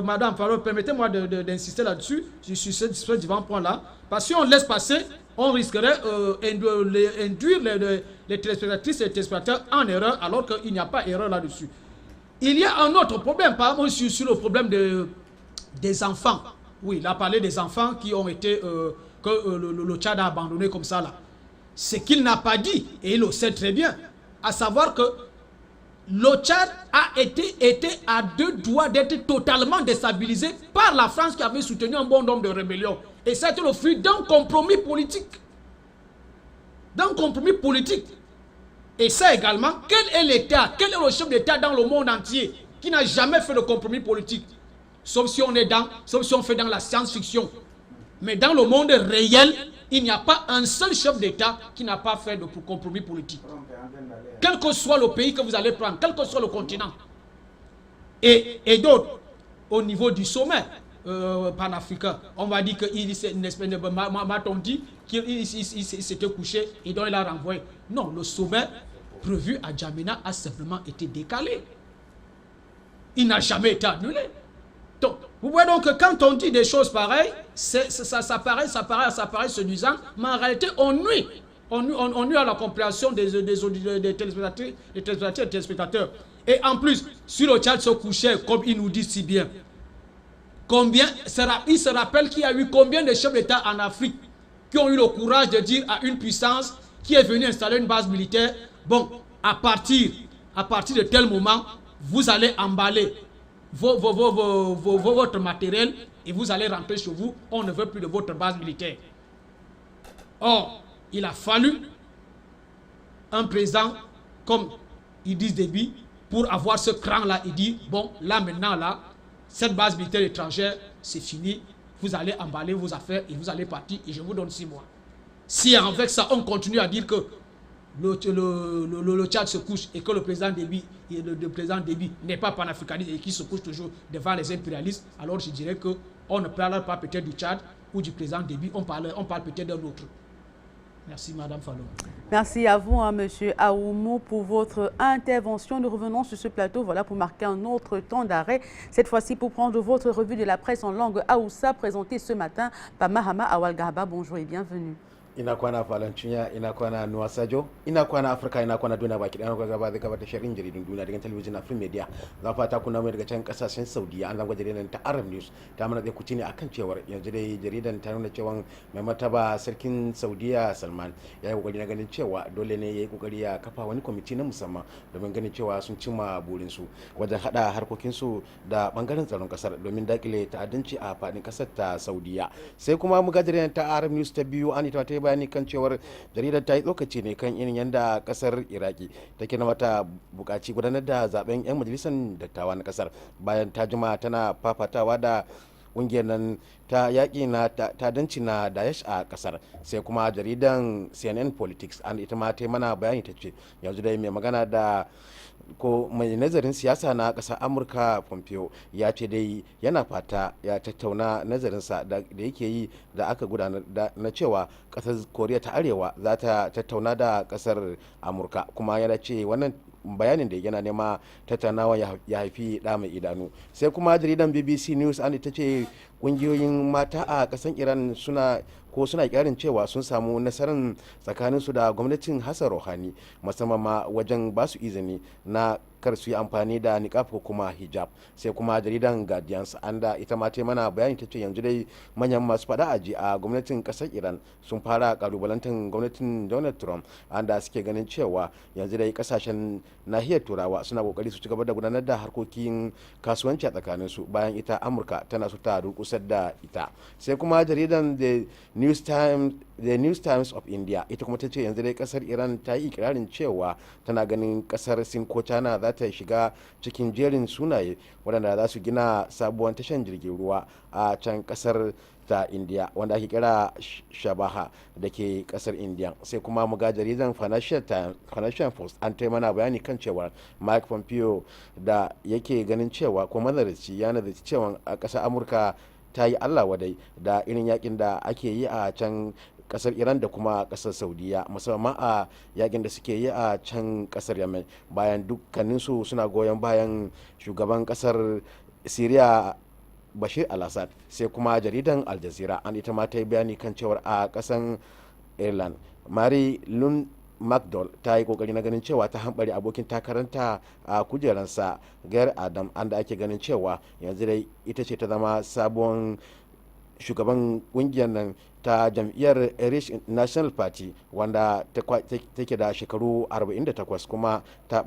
Speaker 6: Madame Fallon, permettez-moi d'insister là-dessus, sur ce divers point-là. Parce que si on laisse passer, on risquerait d'induire les téléspectatrices et les téléspectateurs en erreur, alors qu'il n'y a pas erreur là-dessus. Il y a un autre problème, par exemple, sur le problème des enfants. Oui, il a parlé des enfants qui ont été... que le Tchad a abandonné comme ça là. Ce qu'il n'a pas dit, et il le sait très bien, à savoir que le Tchad a été à deux doigts d'être totalement déstabilisé par la France qui avait soutenu un bon nombre de rébellions. Et ça a été le fruit d'un compromis politique. D'un compromis politique. Et ça également, quel est l'État, quel est le chef d'État dans le monde entier qui n'a jamais fait de compromis politique? Sauf si on fait dans la science-fiction. Mais dans le monde réel, il n'y a pas un seul chef d'État qui n'a pas fait de compromis politique. Quel que soit le pays que vous allez prendre, quel que soit le continent. Et d'autres, au niveau du sommet panafricain, on va dire qu'il m'a-t-on dit qu'il s'était couché et donc il a renvoyé. Non, le sommet prévu à Djamena a simplement été décalé. Il n'a jamais été annulé. Donc, vous voyez donc que quand on dit des choses pareilles, ça paraît séduisant, mais en réalité, on nuit. On nuit à la compréhension des téléspectateurs. Et en plus, si le Tchad se couchait, comme il nous dit si bien, il se rappelle qu'il y a eu combien de chefs d'État en Afrique qui ont eu le courage de dire à une puissance qui est venue installer une base militaire, bon, à partir de tel moment, vous allez emballer votre matériel et vous allez rentrer chez vous, on ne veut plus de votre base militaire. Or, il a fallu un président comme Idriss Déby pour avoir ce cran-là. Il dit, bon, là maintenant, là, cette base militaire étrangère, c'est fini, vous allez emballer vos affaires et vous allez partir et je vous donne 6 mois. Si avec ça, on continue à dire que le Tchad se couche et que le président Déby n'est pas panafricaniste et qu'il se couche toujours devant les impérialistes, alors je dirais qu'on ne parle pas peut-être du Tchad ou du président Déby, on parle peut-être d'un autre. Merci Madame Fallon.
Speaker 2: Merci à vous, Monsieur Aoumou, pour votre intervention. Nous revenons sur ce plateau, voilà, pour marquer un autre temps d'arrêt. Cette fois-ci, pour prendre votre revue de la presse en langue Haoussa, présentée ce matin par Mahama Awalgaba. Bonjour et bienvenue.
Speaker 5: Ina kwana Falancunya, ina kwana Nuwasajo, ina kwana Afirka, ina kwana duniya baki ɗaya gaba da gabatar shirin jaridun duniya daga talabijin Afrin Media. Za fata kuna mai daga can kasashen Saudiya an zanga jaridan ta Arab News ta mana da kuci ne akan cewar yanzu dai jaridan ta nuna cewa mai martaba sarkin Saudiya Salman ya yi kokari na ganin cewa dole ne ya yi kokari ya kafa wani kwamiti na musamman domin ganin cewa sun cimma burinsu wajen hada harkokinsu da bangaren tsaron kasar domin dakile ta'addanci a faɗin kasar ta Saudiya. Sai kuma mu ga jaridan ta Arab News ta biyu an ita ta bayani kan cewar jaridar ta yi tsokaci ne kan irin yadda kasar Iraki take na mata bukaci gudanar da zaben 'yan majalisar dattawa na kasar bayan ta jima tana fafatawa da kungiyar nan ta yaƙi na ta'addanci na Daesh a kasar. Sai kuma jaridan CNN Politics an ita ma ta mana bayani ta ce yanzu dai mai magana da ko mai nazarin siyasa na ƙasar Amurka Pompeo ya ce dai yana fata ya tattauna nazarinsa da yake yi da aka gudanar na cewa ƙasar Koriya ta Arewa za ta tattauna da ƙasar Amurka, kuma yana ce wannan bayanin da yana nema tattaunawa ya haifi da mai idanu. Sai kuma jaridan BBC News an ita ce kungiyoyin mata a ƙasar Iran suna kirarin cewa sun samu nasarar tsakaninsu da gwamnatin Hassan Rouhani musamman ma wajen basu izini na kar su yi amfani da niqab ko kuma hijab. Sai kuma jaridan Guardians an da ita ma ta mana bayani ta ce yanzu dai manyan masu fada aji a gwamnatin kasar Iran sun fara kalubalantar gwamnatin Donald Trump an da suke ganin cewa yanzu dai kasashen nahiyar Turawa suna kokari su ci gaba da gudanar da harkokin kasuwanci a tsakaninsu bayan ita Amurka tana so ta durkusar da ita. Sai kuma jaridan The News Times of India ita kuma ta ce yanzu dai kasar Iran ta yi ikirarin cewa tana ganin kasar Sin ko China za ta shiga cikin jerin sunaye waɗanda za su gina sabuwar tashar jirgin ruwa a can kasar ta India wanda ake kira Shabaha da ke kasar India. Sai kuma mu ga jaridan Financial Post an ta mana bayani kan cewa Mike Pompeo da yake ganin cewa ko manazarci ya nazarci cewa a kasar Amurka ta yi Allah wadai da irin yakin da ake yi a can
Speaker 7: kasar Iran da kuma kasar Saudiya, musamman a yakin da suke yi a can kasar Yemen, bayan dukkaninsu suna goyon bayan shugaban kasar Syria Bashir al-Assad. Sai kuma jaridan Al Jazeera an ita ma ta yi bayani kan cewar a kasan Ireland, Mary Lund McDowell ta yi kokari na ganin cewa ta hambari abokin takaranta a kujeransa Gair Adam, an da ake ganin cewa yanzu dai ita ce ta zama sabon shugaban kungiyar nan ta jam'iyyar Irish National Party, wanda take da shekaru 48 kuma ta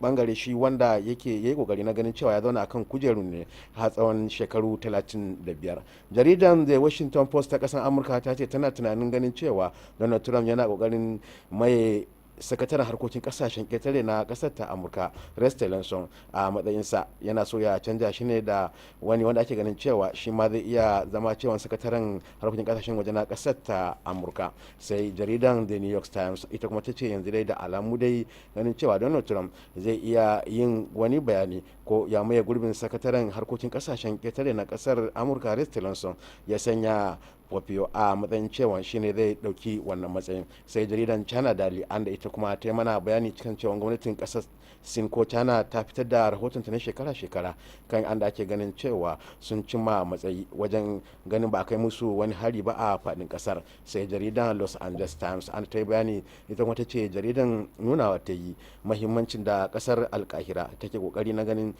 Speaker 7: bangare shi wanda yake yayi kokari na ganin cewa ya zauna akan kujerun ne har tsawon shekaru 35. Jaridan The Washington Post ta kasar Amurka ta ce tana tunanin ganin cewa Donald Trump yana kokarin mai sakataren harkokin kasashen ƙetare na ƙasar ta Amurka Rex Tillerson a matsayinsa, yana so ya canja shi ne da wani wanda ake ganin cewa shi ma zai iya zama cewa sakataren harkokin kasashen waje na ƙasar ta Amurka. Sai jaridan The New York Times ita kuma ta ce yanzu dai da alamu dai ganin cewa Donald Trump zai iya yin wani bayani ko ya maye gurbin sakataren harkokin kasashen ƙetare na ƙasar Amurka Rex Tillerson, ya sanya Pompeo a matsayin cewa shine zai dauki wannan matsayin. Sai jaridan China Daily an da ita kuma ta yi mana bayani cikin cewa gwamnatin kasar Sin ko China ta fitar da rahotonta na shekara-shekara kan an da ake ganin cewa sun cimma matsayi wajen ganin ba a kai musu wani hari ba a faɗin kasar. Sai jaridan Los Angeles Times an ta yi bayani ita kuma ta ce jaridan nunawa ta yi mahimmancin da kasar Alkahira take kokari na ganin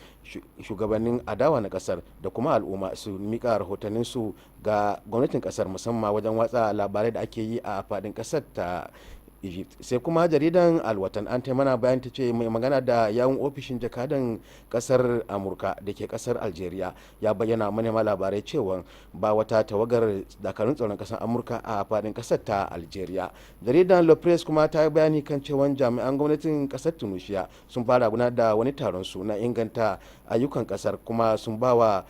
Speaker 7: shugabannin adawa na kasar da kuma al'umma su mika rahotanninsu ga gwamnatin kasar, musamman wajen watsa labarai da ake yi a faɗin kasar ta Egypt. Sai kuma jaridan Alwatan an ta mana bayan ta ce mai magana da yawun ofishin jakadan kasar Amurka da ke kasar Algeria ya bayyana manema labarai cewa ba wata tawagar dakarun tsaron kasar Amurka a faɗin kasar ta Algeria. Jaridan Le Presse kuma ta yi bayani kan cewa jami'an gwamnatin kasar Tunisia sun fara gudanar da wani taron su na inganta ayyukan kasar, kuma sun ba wa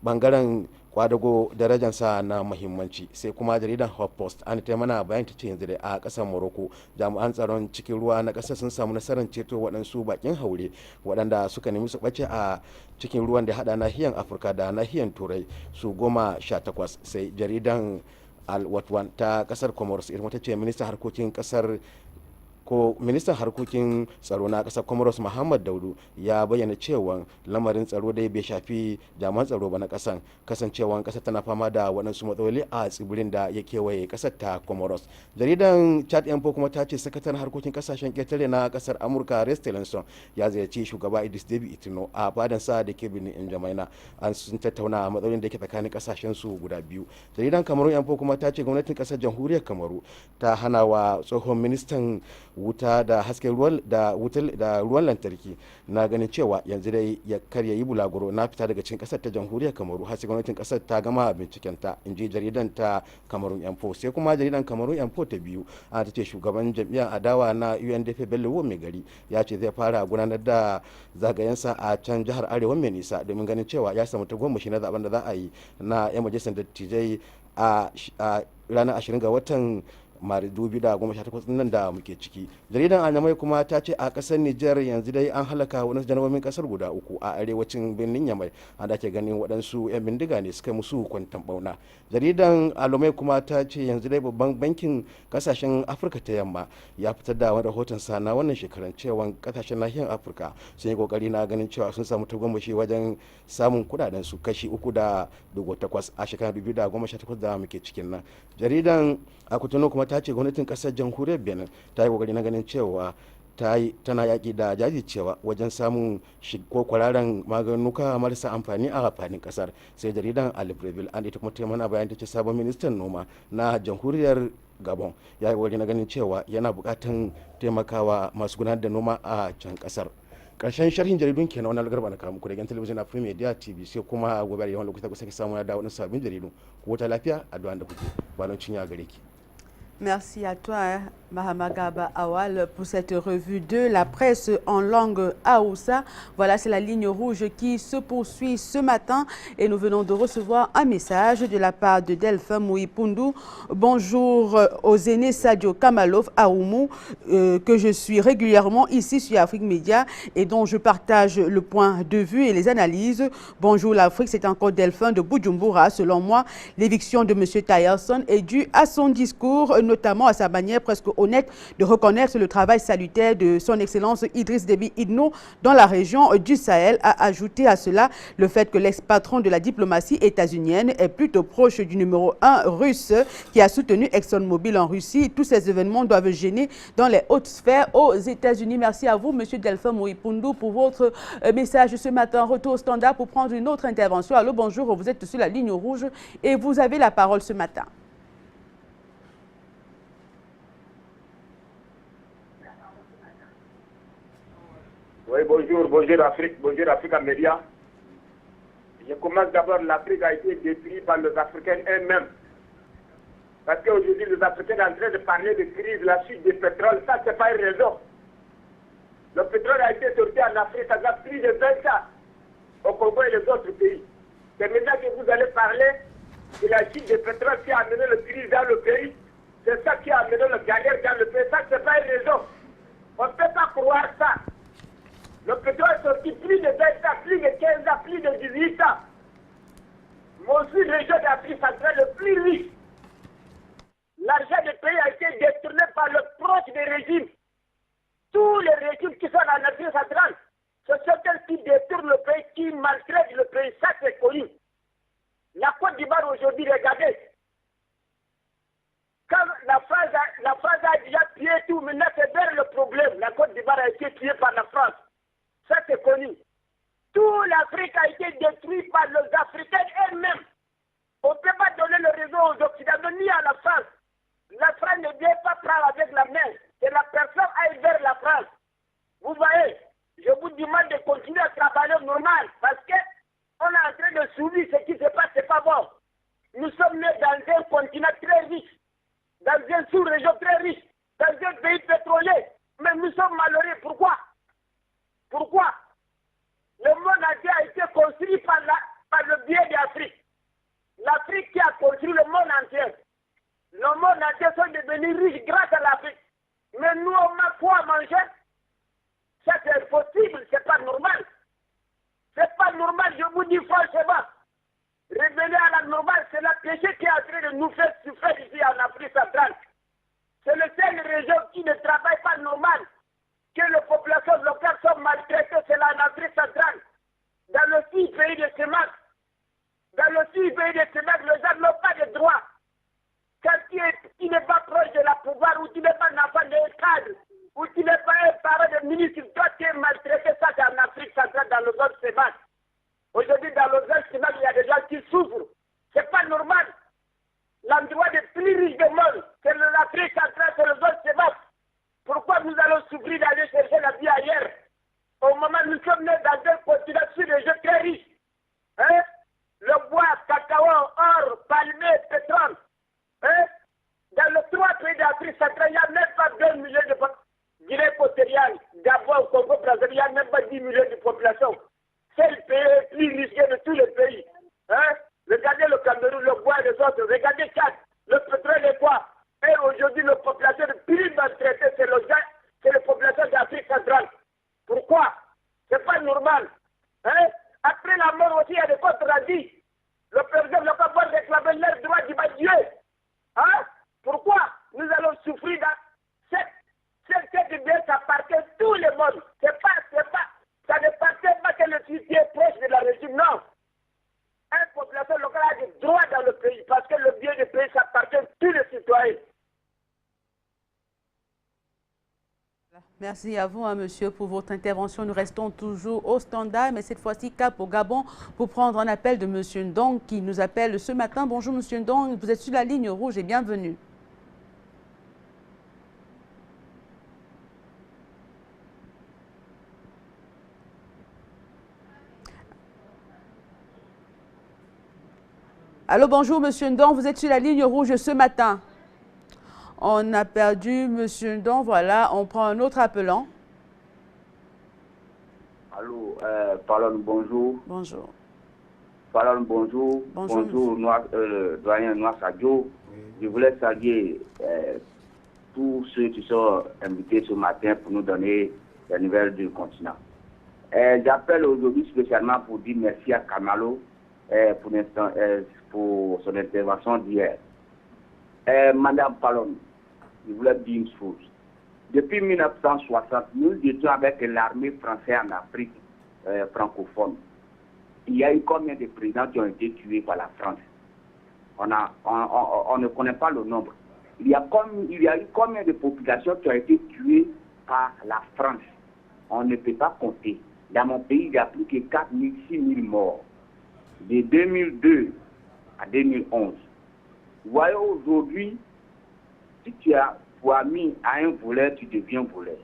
Speaker 7: bangaren kwadago darajansa na muhimmanci. Sai kuma jaridan Hot Post an ta mana bayan ta ce yanzu da a kasar Morocco jami'an tsaron cikin ruwa na kasar sun samu nasarar ceto waɗansu bakin haure waɗanda suka nemi su ɓace a cikin ruwan da hada nahiyar Afirka da nahiyar Turai su 18. Sai jaridan Al Watwan ta kasar Comoros ita ta ce ministan harkokin tsaro na kasar Comoros Muhammad Daudu ya bayyana cewa lamarin tsaro dai bai shafi jami'an tsaro ba na kasan, kasancewan kasar tana fama da waɗansu matsaloli a tsibirin da ya kewaye kasar ta Comoros. Jaridan Chad Info kuma ta ce sakataren harkokin kasashen ƙetare na kasar Amurka Rex Tillerson ya ziyarci shugaba Idris Deby Itno a fadan sa da ke birnin N'Djamena, an sun tattauna matsalolin da ke tsakanin kasashen su guda biyu. Jaridan Cameroon Info kuma ta ce gwamnatin kasar jamhuriyar Kamaru ta hana wa tsohon ministan wuta da hasken ruwan da ruwan lantarki na ganin cewa yanzu dai ya karya yi bulaguro na fita daga cikin kasar ta jamhuriyar Kamaru har sai gwamnatin kasar ta gama binciken ta, in ji jaridan ta Cameroon Info. Sai kuma jaridan Cameroon Info ta biyu an ta ce shugaban jam'iyyar adawa na UNDP Bello mai gari ya ce zai fara gudanar da zagayensa a can jihar Arewa mai nisa domin ganin cewa ya samu tagomashi na zaben da za a yi na 'yan majalisar dattijai a ranar 20 ga watan Maris 2018 nan da muke ciki. Jaridan Anyamai kuma ta ce a kasar Nijar yanzu dai an halaka waɗansu janabomin kasar guda 3 a arewacin birnin Yamai, an da ke ganin waɗansu 'yan bindiga ne suka musu kwantan bauna. Jaridan Alomai kuma ta ce yanzu dai babban bankin kasashen Afirka ta yamma ya fitar da wani rahoton sa na wannan shekaran cewa kasashen nahiyar Afirka sun yi kokari na ganin cewa sun samu tagomashi wajen samun kudaden su kashi 3.8 a shekarar 2018 da muke cikin nan. Jaridan Akutano kuma ta ce gwamnatin kasar jamhuriyar Benin ta yi kokari na ganin cewa tana yaƙi da jajircewa wajen samun ko kwararren maganuka marasa amfani a faɗin kasar. Sai jaridan Libreville an ita kuma ta mana bayan ta ce sabon ministan noma na jamhuriyar Gabon ya yi kokari na ganin cewa yana buƙatan taimakawa masu gudanar da noma a can kasar. Karshen sharhin jaridun kenan wani garba na kawo muku da gidan talabijin na Premier Media TV, sai kuma gobe da yawan lokuta ku sake samu da wani sabbin jaridu. Ku ta lafiya, addu'a da kuke ba don cinya gare ki.
Speaker 2: Merci à toi, Mahamagaba Awal, pour cette revue de la presse en langue Haoussa. Voilà, c'est la ligne rouge qui se poursuit ce matin et nous venons de recevoir un message de la part de Delphin Mouipundu. Bonjour aux aînés Sadio Kamalov Aoumou, que je suis régulièrement ici sur Afrique Média et dont je partage le point de vue et les analyses. Bonjour l'Afrique, c'est encore Delphin de Bujumbura. Selon moi, l'éviction de M. Tyerson est due à son discours, notamment à sa manière presque honnête de reconnaître le travail salutaire de son Excellence Idriss Déby Itno dans la région du Sahel. A ajouté à cela le fait que l'ex-patron de la diplomatie états-unienne est plutôt proche du numéro 1 russe qui a soutenu ExxonMobil en Russie. Tous ces événements doivent gêner dans les hautes sphères aux États-Unis. Merci à vous, M. Delphin Mouipundu, pour votre message ce matin. Retour au standard pour prendre une autre intervention. Allô, bonjour, vous êtes sur la ligne rouge et vous avez la parole ce matin.
Speaker 8: Oui, bonjour Afrique, bonjour Africa Média. Je commence d'abord, l'Afrique a été détruite par les Africains eux-mêmes. Parce qu'aujourd'hui, les Africains sont en train de parler de crise, la chute du pétrole, ça c'est pas une raison. Le pétrole a été sorti en Afrique, ça a plus de 20 ans au Congo et les autres pays. C'est maintenant que vous allez parler de la chute du pétrole qui a amené le crise dans le pays. C'est ça qui a amené le galère dans le pays, ça c'est pas une raison. On ne peut pas croire ça. Le pétrole est sorti plus de 20 ans, plus de 15 ans, plus de 18 ans. Mon région d'Afrique centrale le plus riche. L'argent du pays a été détourné par le proche des régimes. Tous les régimes qui sont en Afrique centrale, ce sont eux qui détournent le pays, qui maltraitent le pays. Ça, c'est connu. La Côte d'Ivoire aujourd'hui, regardez. Quand la France a déjà tué tout, maintenant c'est vers le problème. La Côte d'Ivoire a été tuée par la France. Ça, c'est connu. Toute l'Afrique a été détruite par les Africains eux-mêmes. On ne peut pas donner le réseau aux Occidentaux ni à la France. La France ne vient pas prendre avec la main. Et la personne aille vers la France. Vous voyez, je vous demande de continuer à travailler normal parce qu'on est en train de subir ce qui se passe, c'est pas bon. Nous sommes nés dans un continent très riche, dans une sous-région très riche, dans un pays pétrolier. Mais nous sommes malheureux. Pourquoi? Pourquoi? Le monde entier a été construit par le biais d'Afrique. L'Afrique qui a construit le monde entier. Le monde entier sont devenus riches grâce à l'Afrique. Mais nous, on a quoi à manger? Ça, c'est impossible, c'est pas normal. C'est pas normal, je vous dis franchement. Revenez à la normale, c'est la péché qui est en train de nous faire souffrir ici en Afrique centrale. C'est le seul région qui ne travaille pas normal. Que les populations locales sont maltraitées, c'est là en Afrique centrale. Dans le 6 pays de semences, les gens n'ont pas de droits. Quand tu n'es pas proche de la pouvoir, ou tu n'es pas un enfant d'un cadre, ou tu n'es pas un parent de ministre, toi tu es maltraité, ça c'est en Afrique centrale, dans le zone semences. Aujourd'hui, dans le zone semences, il y a des gens qui souffrent. C'est pas normal. L'endroit le plus riche du monde, c'est l'Afrique centrale, c'est le zone semences. Pourquoi nous allons souffrir d'aller chercher la vie ailleurs? Au moment où nous sommes nés dans un continent sur des jeux très riches. Hein? Le bois, cacao, or, palmier, pétrole. Hein? Dans les 3 pays d'Afrique centrale, il n'y a même pas 2 millions de population. Guinée équatoriale, Gabon, Congo, Brazzaville, il n'y a même pas 10 millions de population. C'est le pays le plus risqué de tous les pays. Hein? Regardez le Cameroun, le bois et les autres. Regardez Tchad, le pétrole est quoi? Et aujourd'hui, la population le plus maltraitée, c'est la population d'Afrique centrale. Pourquoi? C'est pas normal. Hein? Après la mort aussi, il y a des contre-radis. Le président ne peut pas réclamer leur droit du Dieu. Hein? Pourquoi nous allons souffrir dans cette bien, ça appartient à tout le monde. Ça ne appartient pas que le citoyen est proche de la régime, non. Une population locale a des droits dans le pays parce que le bien du pays, ça appartient à tous les citoyens.
Speaker 2: Merci à vous, monsieur, pour votre intervention. Nous restons toujours au standard, mais cette fois-ci, cap au Gabon, pour prendre un appel de monsieur Ndong qui nous appelle ce matin. Bonjour, monsieur Ndong, vous êtes sur la ligne rouge et bienvenue. Allô, bonjour, monsieur Ndong, vous êtes sur la ligne rouge ce matin. On a perdu M. Ndong. Voilà, on prend un autre appelant.
Speaker 9: Allô, Palon, bonjour.
Speaker 2: Bonjour.
Speaker 9: Palon, bonjour. Bonjour, doyen Noir Sadio. Je voulais saluer tous ceux qui sont invités ce matin pour nous donner les nouvelles du continent. J'appelle aujourd'hui spécialement pour dire merci à Kamalo pour son intervention d'hier. Madame Palon, je voulais dire une chose. Depuis 1960, nous étions avec l'armée française en Afrique francophone. Il y a eu combien de présidents qui ont été tués par la France? On ne connaît pas le nombre. Il y a eu combien de populations qui ont été tuées par la France? On ne peut pas compter. Dans mon pays, il y a plus que 4 000, 6 000 morts. De 2002 à 2011. Vous voyez aujourd'hui, si tu as pour ami à un voleur, tu deviens voleur.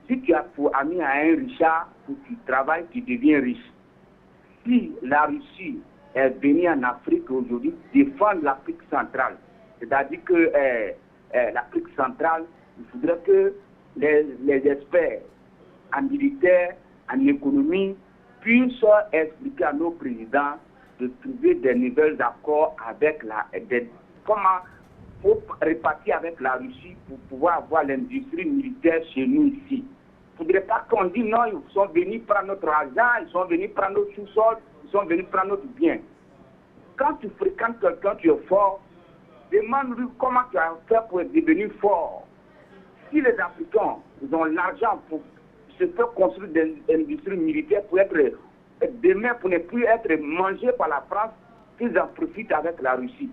Speaker 9: Si tu as pour ami à un richard, où tu travailles, tu deviens riche. Si la Russie est venue en Afrique aujourd'hui défendre l'Afrique centrale, c'est-à-dire que l'Afrique centrale, il faudrait que les experts en militaire, en économie, puissent expliquer à nos présidents de trouver des nouvelles accords avec comment faut répartir avec la Russie pour pouvoir avoir l'industrie militaire chez nous ici. Il ne faudrait pas qu'on dise non, ils sont venus prendre notre argent, ils sont venus prendre notre sous-sol, ils sont venus prendre notre bien. Quand tu fréquentes quelqu'un qui est fort, demande-lui comment tu as fait pour devenir fort. Si les Africains ils ont l'argent pour se faire construire des industries militaires pour être demain pour ne plus être mangés par la France, qu'ils en profitent avec la Russie.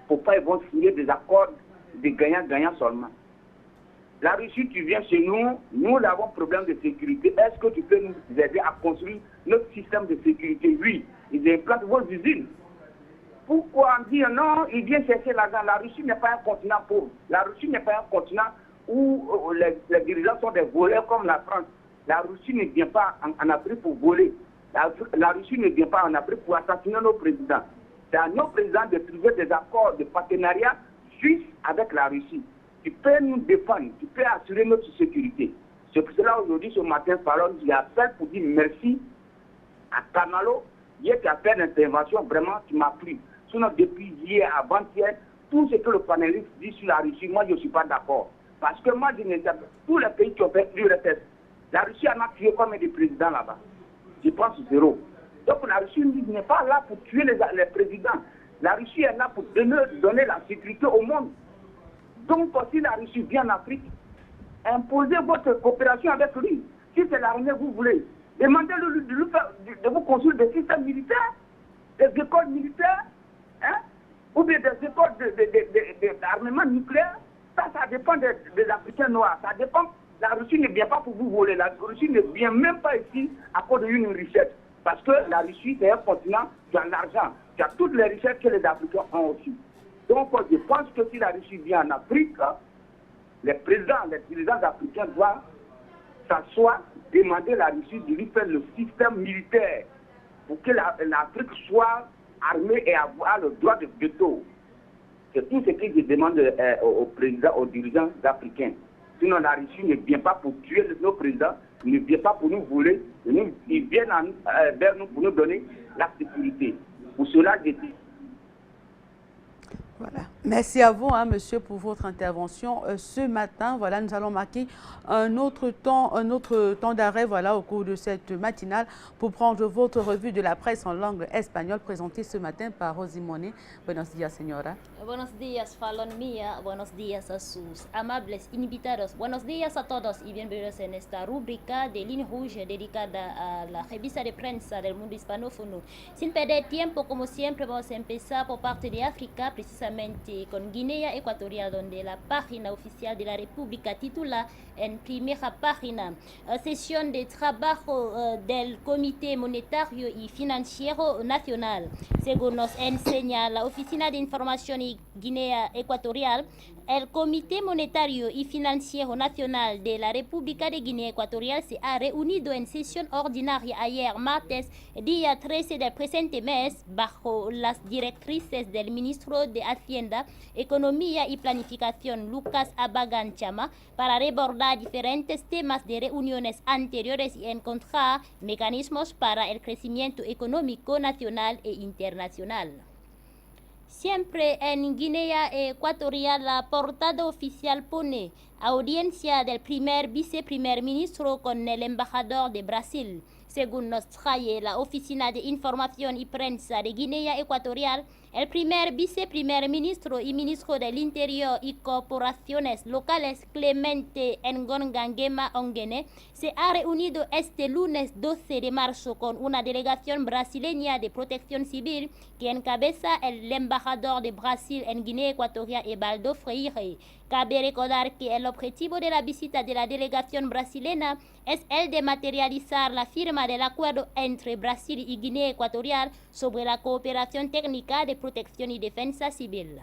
Speaker 9: Pourquoi ils vont signer des accords de gagnant-gagnant seulement? La Russie, tu viens chez nous, nous avons problème de sécurité. Est-ce que tu peux nous aider à construire notre système de sécurité? Oui, ils implantent vos usines. Pourquoi on dit non, ils viennent chercher l'argent? La Russie n'est pas un continent pauvre. La Russie n'est pas un continent où les dirigeants sont des voleurs comme la France. La Russie ne vient pas en Afrique pour voler. La Russie ne vient pas en Afrique pour assassiner nos présidents. C'est à nos présidents de trouver des accords de partenariat juste avec la Russie. Tu peux nous défendre, tu peux assurer notre sécurité. C'est pour cela aujourd'hui, ce matin, j'appelle pour dire merci à Kamalo. Hier, tu as fait l'intervention, vraiment, tu m'as plu. Sinon, depuis hier, avant-hier, tout ce que le panéliste dit sur la Russie, moi, je ne suis pas d'accord. Parce que moi, je ne sais pas, tous les pays qui ont fait l'URSS, la Russie en a tué combien de présidents là-bas? Je pense 0. Donc la Russie n'est pas là pour tuer les présidents. La Russie est là pour donner la sécurité au monde. Donc si la Russie vient en Afrique, imposez votre coopération avec lui. Si c'est l'armée que vous voulez, demandez-lui de vous construire des systèmes militaires, des écoles militaires, hein, ou bien des écoles d'armement nucléaire. Ça dépend des Africains noirs. Ça dépend. La Russie ne vient pas pour vous voler. La Russie ne vient même pas ici à cause d'une richesse. Parce que la Russie, c'est un continent qui a l'argent, qui a toutes les richesses que les Africains ont aussi. Donc, je pense que si la Russie vient en Afrique, les dirigeants africains doivent s'asseoir, demander à la Russie de lui faire le système militaire pour que l'Afrique soit armée et avoir le droit de veto. C'est tout ce que je demande aux présidents, aux dirigeants africains. Sinon, la Russie ne vient pas pour tuer nos présidents, ne vient pas pour nous voler, ils viennent vers nous pour nous donner la sécurité. Pour cela, je dis.
Speaker 2: Voilà. Merci à vous, hein, monsieur, pour votre intervention. Ce matin, voilà, nous allons marquer un autre temps d'arrêt, voilà, au cours de cette matinale pour prendre votre revue de la presse en langue espagnole présentée ce matin par Rosimone. Buenos días, señora.
Speaker 10: Buenos días, Falon Mía. Buenos días a sus amables invitados. Buenos días a todos y bienvenidos en esta rúbrica de Línea Rouge dedicada a la revista de prensa del mundo hispanófono. Sin perder tiempo, como siempre, vamos a empezar por parte de África, precisamente con Guinea Ecuatorial, donde la página oficial de la República titula en primera página sesión de trabajo del Comité Monetario y Financiero Nacional. Según nos enseña la Oficina de Información de Guinea Ecuatorial, el Comité Monetario y Financiero Nacional de la República de Guinea Ecuatorial se ha reunido en sesión ordinaria ayer martes, día 13 del presente mes, bajo las directrices del ministro de Hacienda, Economía y Planificación, Lucas Abagan Chama, para rebordar diferentes temas de reuniones anteriores y encontrar mecanismos para el crecimiento económico nacional e internacional. Siempre en Guinea Ecuatorial, la portada oficial pone audiencia del viceprimer ministro con el embajador de Brasil. Según nos trae la Oficina de Información y Prensa de Guinea Ecuatorial, el viceprimer ministro y ministro del Interior y Corporaciones Locales, Clemente Ngongangema Ongene, se ha reunido este lunes 12 de marzo con una delegación brasileña de protección civil que encabeza el embajador de Brasil en Guinea Ecuatorial, Ebaldo Freire. Cabe recordar que el objetivo de la visita de la delegación brasileña es el de materializar la firma del acuerdo entre Brasil y Guinea Ecuatorial sobre la cooperación técnica de protección y defensa civil.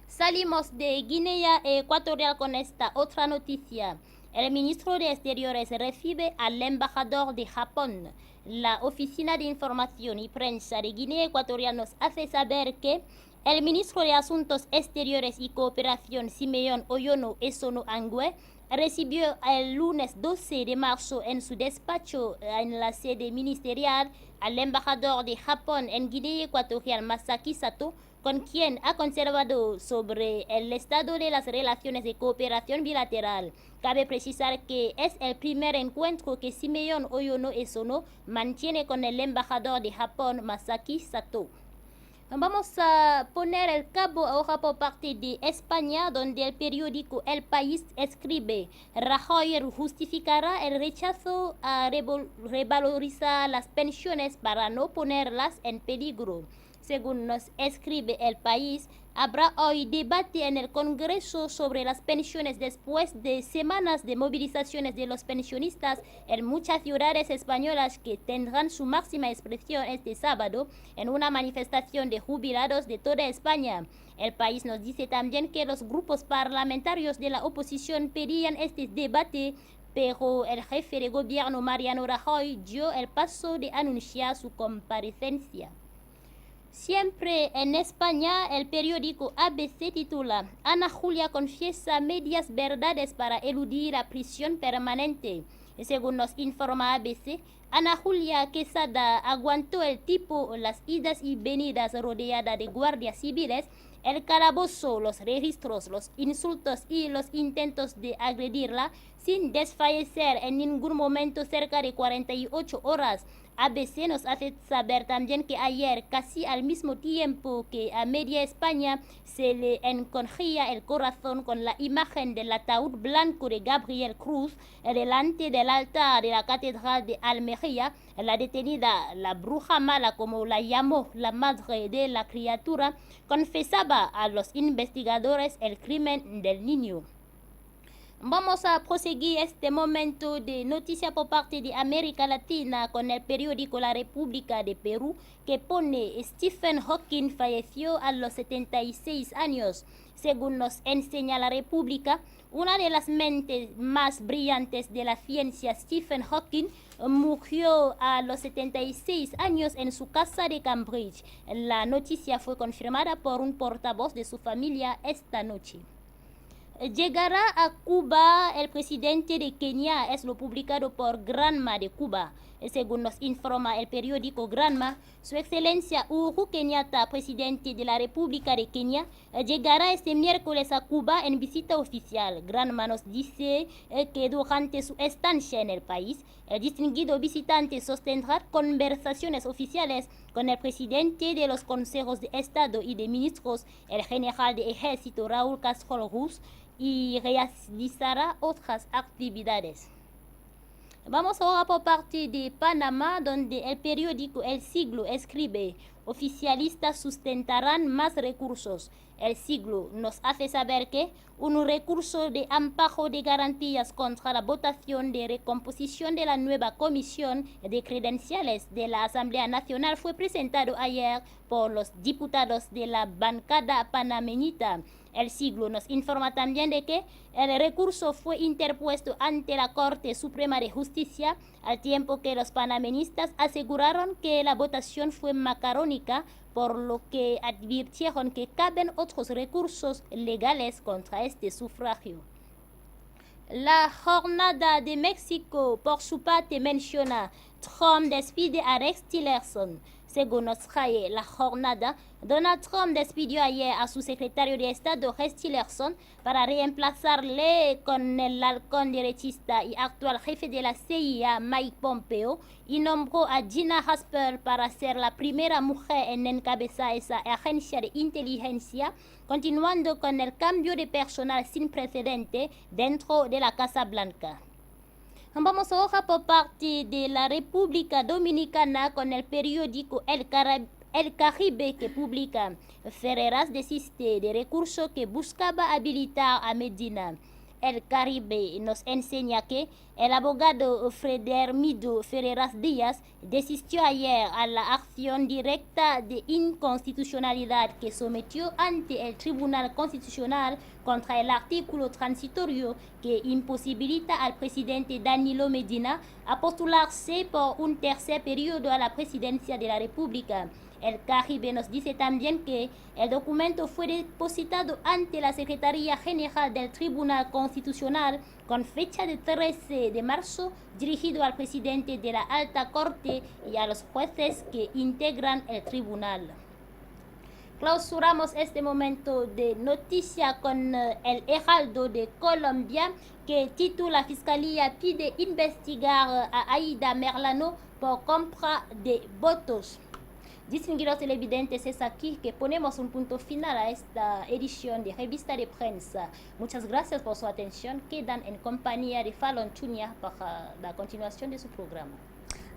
Speaker 10: Salimos de Guinea Ecuatorial con esta otra noticia. El ministro de Exteriores recibe al embajador de Japón. La Oficina de Información y Prensa de Guinea Ecuatorial nos hace saber que el ministro de Asuntos Exteriores y Cooperación, Simeón Oyono Esono Angue, recibió el lunes 12 de marzo en su despacho en la sede ministerial al embajador de Japón en Guinea Ecuatorial, Masaki Sato, con quien ha conservado sobre el estado de las relaciones de cooperación bilateral. Cabe precisar que es el primer encuentro que Simeón Oyono Esono mantiene con el embajador de Japón, Masaki Sato. Vamos a poner el cabo ahora por parte de España, donde el periódico El País escribe: Rajoy justificará el rechazo a revalorizar las pensiones para no ponerlas en peligro. Según nos escribe El País, habrá hoy debate en el Congreso sobre las pensiones después de semanas de movilizaciones de los pensionistas en muchas ciudades españolas que tendrán su máxima expresión este sábado en una manifestación de jubilados de toda España. El País nos dice también que los grupos parlamentarios de la oposición pedían este debate, pero el jefe de gobierno Mariano Rajoy dio el paso de anunciar su comparecencia. Siempre en España, el periódico ABC titula: Ana Julia confiesa medias verdades para eludir la prisión permanente. Según nos informa ABC, Ana Julia Quesada aguantó el tipo, las idas y venidas rodeada de guardias civiles, el calabozo, los registros, los insultos y los intentos de agredirla sin desfallecer en ningún momento cerca de 48 horas. ABC nos hace saber también que ayer, casi al mismo tiempo que a media España, se le encogía el corazón con la imagen del ataúd blanco de Gabriel Cruz delante del altar de la Catedral de Almería. La detenida, la bruja mala, como la llamó la madre de la criatura, confesaba a los investigadores el crimen del niño. Vamos a proseguir este momento de noticia por parte de América Latina con el periódico La República de Perú, que pone: Stephen Hawking falleció a los 76 años. Según nos enseña La República, una de las mentes más brillantes de la ciencia, Stephen Hawking, murió a los 76 años en su casa de Cambridge. La noticia fue confirmada por un portavoz de su familia esta noche. Llegará a Cuba el presidente de Kenia, es lo publicado por Granma de Cuba. Según nos informa el periódico Granma, Su Excelencia Uhuru Kenyatta, presidente de la República de Kenia, llegará este miércoles a Cuba en visita oficial. Granma nos dice que durante su estancia en el país, el distinguido visitante sostendrá conversaciones oficiales con el presidente de los consejos de Estado y de ministros, el general de ejército Raúl Castro Ruz, y realizará otras actividades. Vamos ahora por parte de Panamá, donde el periódico El Siglo escribe: oficialistas sustentarán más recursos. El Siglo nos hace saber que un recurso de amparo de garantías contra la votación de recomposición de la nueva comisión de credenciales de la Asamblea Nacional fue presentado ayer por los diputados de la bancada panameñita. El siglo nos informa también de que el recurso fue interpuesto ante la Corte Suprema de Justicia, al tiempo que los panameñistas aseguraron que la votación fue macarónica, por lo que advirtieron que caben otros recursos legales contra este sufragio. La Jornada de México, por su parte, menciona: Trump despide a Rex Tillerson. Según nos trae la jornada, Donald Trump despidió ayer a su secretario de Estado, Rex Tillerson, para reemplazarle con el halcón derechista y actual jefe de la CIA, Mike Pompeo, y nombró a Gina Haspel para ser la primera mujer en encabezar esa agencia de inteligencia, continuando con el cambio de personal sin precedente dentro de la Casa Blanca. Vamos ahora por parte de la República Dominicana con el periódico El Caribe, que publica: Ferreras desiste de recurso que buscaba habilitar a Medina. El Caribe nos enseña que el abogado Fredermido Ferreras Díaz desistió ayer a la acción directa de inconstitucionalidad que sometió ante el Tribunal Constitucional contra el artículo transitorio que imposibilita al presidente Danilo Medina a postularse por un tercer periodo a la presidencia de la República. El Caribe nos dice también que el documento fue depositado ante la Secretaría General del Tribunal Constitucional con fecha de 13 de marzo, dirigido al presidente de la Alta Corte y a los jueces que integran el tribunal. Clausuramos este momento de noticia con el Heraldo de Colombia, que titula: Fiscalía pide investigar a Aida Merlano por compra de votos. Distinguidos televidentes, es aquí que ponemos un punto final a esta edición de Revista de Prensa. Muchas gracias por su atención. Quedan en compañía de Fallon Chunia para la continuación de su programa.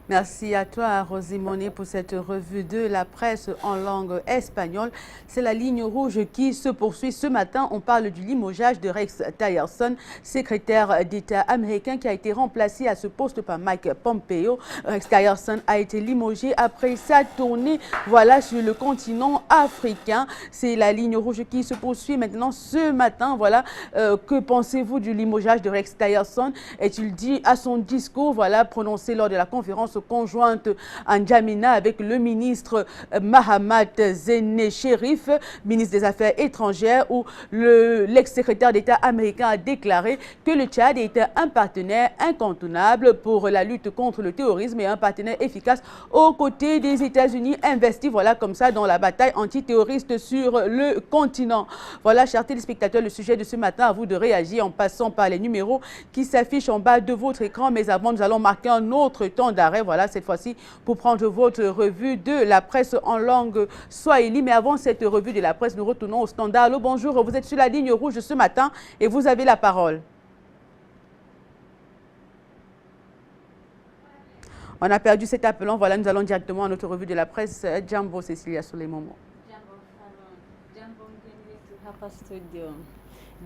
Speaker 2: Merci à toi, Rosimone, pour cette revue de la presse en langue espagnole. C'est la ligne rouge qui se poursuit ce matin. On parle du limogeage de Rex Tillerson, secrétaire d'État américain qui a été remplacé à ce poste par Mike Pompeo. Rex Tillerson a été limogé après sa tournée sur le continent africain. C'est la ligne rouge qui se poursuit maintenant ce matin. Que pensez-vous du limogeage de Rex Tillerson? Est-il dit à son discours prononcé lors de la conférence conjointe en N'Djamena avec le ministre Mahamat Zene Cherif, ministre des Affaires étrangères, où l'ex-secrétaire d'État américain a déclaré que le Tchad était un partenaire incontournable pour la lutte contre le terrorisme et un partenaire efficace aux côtés des États-Unis, investis comme ça dans la bataille antiterroriste sur le continent. Voilà, chers téléspectateurs, le sujet de ce matin. À vous de réagir en passant par les numéros qui s'affichent en bas de votre écran. Mais avant, nous allons marquer un autre temps d'arrêt. Cette fois-ci pour prendre votre revue de la presse en langue swahili. Mais avant cette revue de la presse, nous retournons au standard. Allô, bonjour, vous êtes sur la ligne rouge ce matin et vous avez la parole. On a perdu cet appelant. Voilà, nous allons directement à notre revue de la presse. Jambo Cecilia Solemomo.
Speaker 11: Jambo mgeni wetu hapa studio.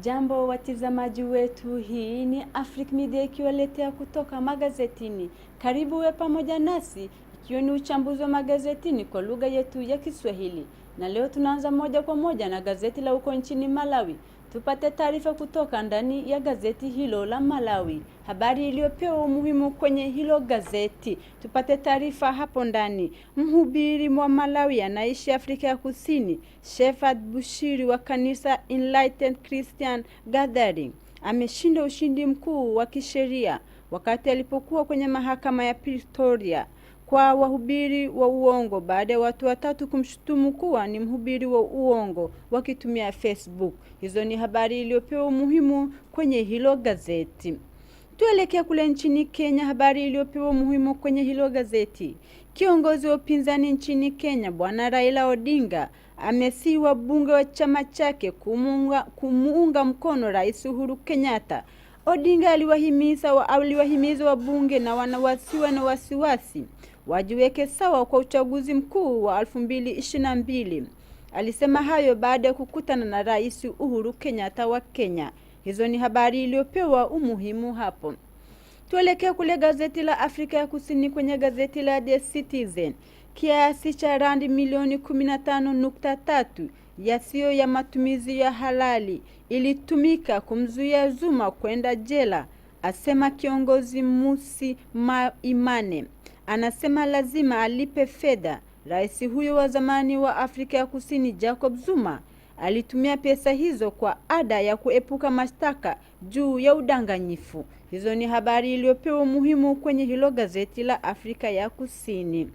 Speaker 11: Jambo watazamaji wetu, hii ni Africa Media ikiwaletea kutoka magazetini. Karibu we pamoja nasi ikiwa ni uchambuzi wa magazetini kwa lugha yetu ya Kiswahili. Na leo tunaanza moja kwa moja na gazeti la huko nchini Malawi. Tupate taarifa kutoka ndani ya gazeti hilo la Malawi. Habari iliyopewa umuhimu kwenye hilo gazeti. Tupate taarifa hapo ndani. Mhubiri wa Malawi anaishi Afrika ya Kusini, Shepherd Bushiri wa kanisa Enlightened Christian Gathering, ameshinda ushindi mkuu wa kisheria wakati alipokuwa kwenye mahakama ya Pretoria kwa wahubiri wa uongo baada ya watu watatu kumshutumu kuwa ni mhubiri wa uongo wakitumia Facebook. Hizo ni habari iliyopewa umuhimu kwenye hilo gazeti. Tuelekea kule nchini Kenya, habari iliyopewa umuhimu kwenye hilo gazeti. Kiongozi wa upinzani nchini Kenya, Bwana Raila Odinga, amesiwa bunge wa chama chake kumuunga mkono Rais Uhuru Kenyatta. Odinga aliwahimiza wabunge na wanawasiwa na wasiwasi wajiweke sawa kwa uchaguzi mkuu wa 2022. Alisema hayo baada ya kukutana na Rais Uhuru Kenyatta wa Kenya. Hizo ni habari iliyopewa umuhimu hapo. Tuelekea kule gazeti la Afrika ya Kusini kwenye gazeti la The Citizen. Kiasi cha randi milioni 15.3 yasiyo ya matumizi ya halali ilitumika kumzuia Zuma kwenda jela, asema kiongozi Musi Maimane. Anasema lazima alipe fedha. Rais huyo wa zamani wa Afrika ya Kusini Jacob Zuma alitumia pesa hizo kwa ada ya kuepuka mashtaka juu ya udanganyifu. Hizo ni habari iliyopewa umuhimu kwenye hilo gazeti la Afrika ya Kusini.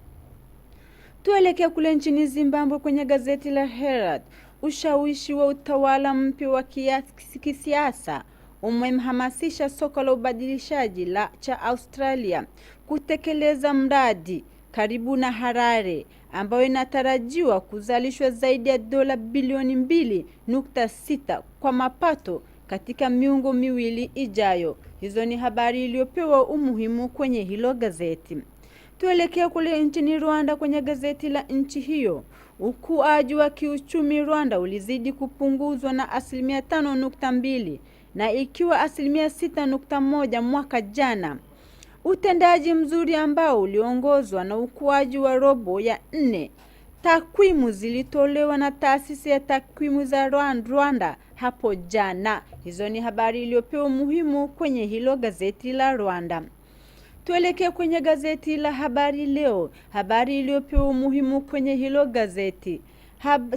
Speaker 11: Tuelekea kule nchini Zimbabwe kwenye gazeti la Herald. Ushawishi wa utawala mpya wa kisiasa umemhamasisha soko la ubadilishaji cha Australia kutekeleza mradi karibu na Harare ambayo inatarajiwa kuzalishwa zaidi ya dola bilioni 2.6 kwa mapato katika miongo miwili ijayo. Hizo ni habari iliyopewa umuhimu kwenye hilo gazeti. Tuelekea kule nchini Rwanda kwenye gazeti la nchi hiyo. Ukuaji wa kiuchumi Rwanda ulizidi kupunguzwa na 5.2 na ikiwa 6.1 mwaka jana. Utendaji mzuri ambao uliongozwa na ukuaji wa robo ya 4. Takwimu zilitolewa na taasisi ya takwimu za Rwanda hapo jana. Hizo ni habari iliyopewa muhimu kwenye hilo gazeti la Rwanda. Tuelekea kwenye gazeti la Habari Leo. Habari iliyopewa muhimu kwenye hilo gazeti.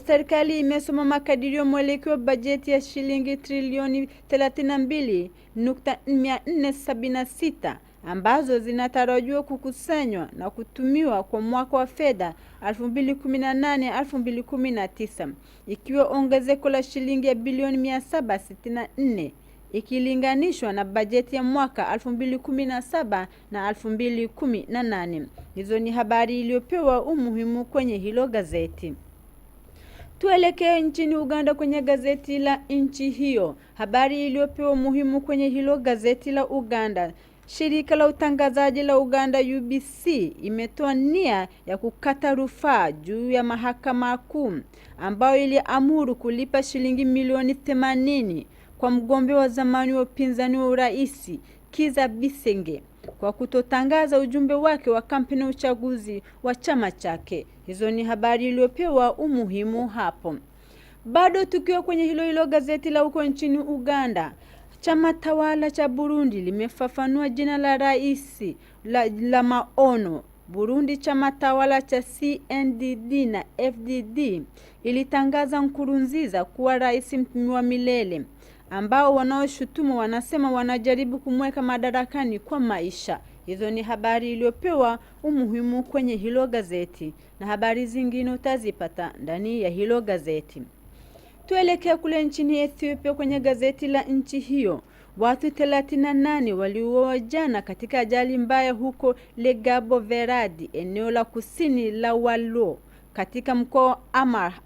Speaker 11: Serikali imesoma makadirio mwelekeo bajeti ya shilingi trilioni 32.476 ambazo zinatarajiwa kukusanywa na kutumiwa kwa mwaka wa fedha 2018-2019, ikiwa ongezeko la shilingi ya bilioni 764 ikilinganishwa na bajeti ya mwaka 2017 na 2018. Hizo ni habari iliyopewa umuhimu kwenye hilo gazeti. Tuelekee nchini Uganda kwenye gazeti la nchi hiyo. Habari iliyopewa umuhimu kwenye hilo gazeti la Uganda. Shirika la utangazaji la Uganda UBC imetoa nia ya kukata rufaa juu ya mahakama kuu ambayo iliamuru kulipa shilingi milioni 80 kwa mgombea wa zamani wa upinzani wa urais Kizza Besigye kwa kutotangaza ujumbe wake wa kampeni uchaguzi wa chama chake. Hizo ni habari iliyopewa umuhimu hapo. Bado tukiwa kwenye hilo gazeti la huko nchini Uganda, chama tawala cha Burundi limefafanua jina la rais la maono. Burundi chama tawala cha CNDD na FDD ilitangaza Nkurunziza kuwa rais wa milele, ambao wanaoshutumu wanasema wanajaribu kumweka madarakani kwa maisha. Hizo ni habari iliyopewa umuhimu kwenye hilo gazeti, na habari zingine utazipata ndani ya hilo gazeti. Tuelekea kule nchini Ethiopia kwenye gazeti la nchi hiyo. Watu 38 waliuawa jana katika ajali mbaya huko Legabo Veradi, eneo la kusini la Wallo katika mkoa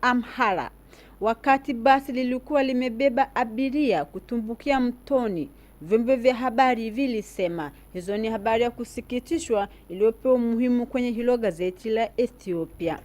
Speaker 11: Amhara, wakati basi lilikuwa limebeba abiria kutumbukia mtoni, vyombo vya habari vilisema. Hizo ni habari ya kusikitishwa iliyopewa muhimu kwenye hilo gazeti la Ethiopia.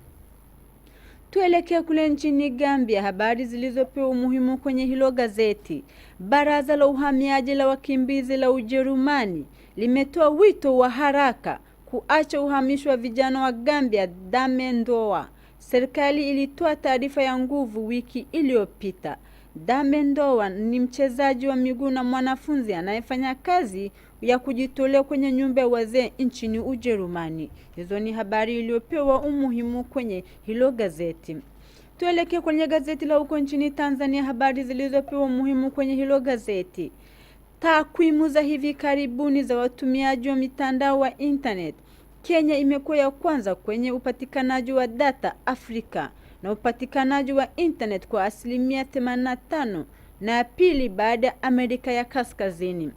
Speaker 11: Tuelekea kule nchini Gambia, habari zilizopewa umuhimu kwenye hilo gazeti. Baraza la uhamiaji la wakimbizi la Ujerumani limetoa wito wa haraka kuacha uhamisho wa vijana wa Gambia Dame Ndoa. Serikali ilitoa taarifa ya nguvu wiki iliyopita. Dame Ndoa ni mchezaji wa miguu na mwanafunzi anayefanya kazi ya kujitolea kwenye nyumba ya wazee nchini Ujerumani. Hizo ni habari iliyopewa umuhimu kwenye hilo gazeti. Tuelekee kwenye gazeti la huko nchini Tanzania, habari zilizopewa umuhimu kwenye hilo gazeti. Takwimu za hivi karibuni za watumiaji wa mitandao wa internet. Kenya imekuwa ya kwanza kwenye upatikanaji wa data Afrika na upatikanaji wa internet kwa 85%, na ya pili baada ya Amerika ya Kaskazini.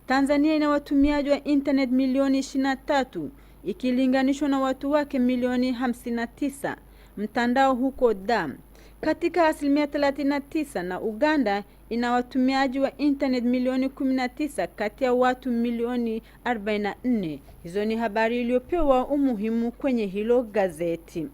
Speaker 11: Tanzania ina watumiaji wa internet milioni 23 ikilinganishwa na watu wake milioni 59 mtandao huko Dar katika 39%, na Uganda ina watumiaji wa internet milioni 19 kati ya watu milioni 44. Hizo ni habari iliyopewa umuhimu kwenye hilo gazeti.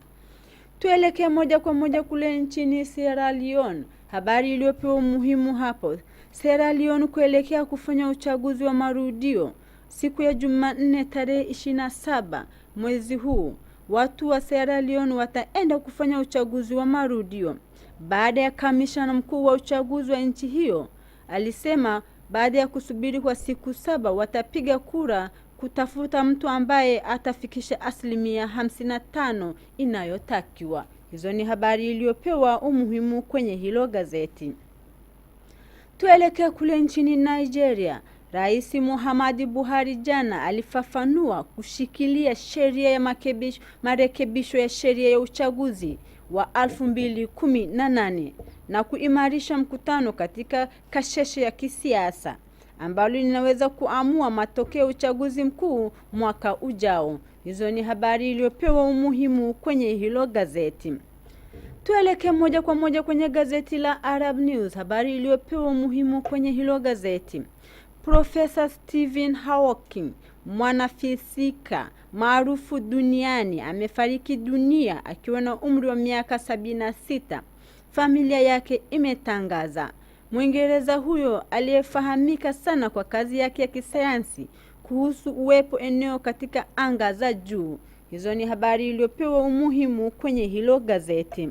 Speaker 11: Tuelekee moja kwa moja kule nchini Sierra Leone. Habari iliyopewa umuhimu hapo. Sierra Leone kuelekea kufanya uchaguzi wa marudio siku ya Jumanne tarehe 27 mwezi huu. watu wa Sierra Leone wataenda kufanya uchaguzi wa marudio. Baada ya kamishna mkuu wa uchaguzi wa nchi hiyo alisema baada ya kusubiri kwa siku 7 watapiga kura kutafuta mtu ambaye atafikisha 55% inayotakiwa. Hizo ni habari iliyopewa umuhimu kwenye hilo gazeti. Tuelekea kule nchini Nigeria. Rais Muhammadu Buhari jana alifafanua kushikilia sheria ya marekebisho ya sheria ya uchaguzi wa 2018 na kuimarisha mkutano katika kasheshe ya kisiasa ambalo linaweza kuamua matokeo ya uchaguzi mkuu mwaka ujao. Hizo ni habari iliyopewa umuhimu kwenye hilo gazeti. Tuelekee moja kwa moja kwenye gazeti la Arab News, habari iliyopewa umuhimu kwenye hilo gazeti. Profesa Stephen Hawking, mwanafisika maarufu duniani, amefariki dunia akiwa na umri wa miaka 76. Familia yake imetangaza. Mwingereza huyo aliyefahamika sana kwa kazi yake ya kisayansi kuhusu uwepo eneo katika anga za juu. Hizo ni habari iliyopewa umuhimu kwenye hilo gazeti.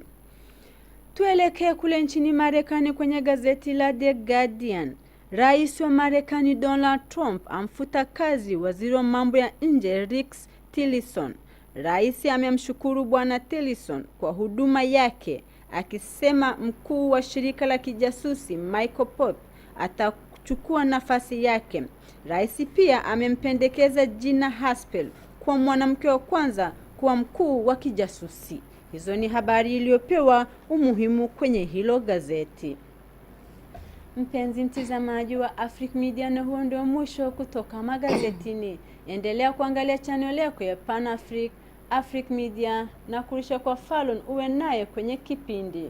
Speaker 11: Tuelekee kule nchini Marekani kwenye gazeti la The Guardian. Rais wa Marekani Donald Trump amfuta kazi waziri wa mambo ya nje Rex Tillerson. Rais amemshukuru bwana Tillerson kwa huduma yake, akisema mkuu wa shirika la kijasusi Michael Pope atachukua nafasi yake. Rais pia amempendekeza Gina Haspel kwa mwanamke wa kwanza kuwa mkuu wa kijasusi. Hizo ni habari iliyopewa umuhimu kwenye hilo gazeti. Mpenzi mtazamaji wa Africa Media, na huo ndio mwisho kutoka magazetini. Endelea kuangalia channel yako ya Pan Africa Media na kurisha kwa Fallon uwe naye kwenye kipindi.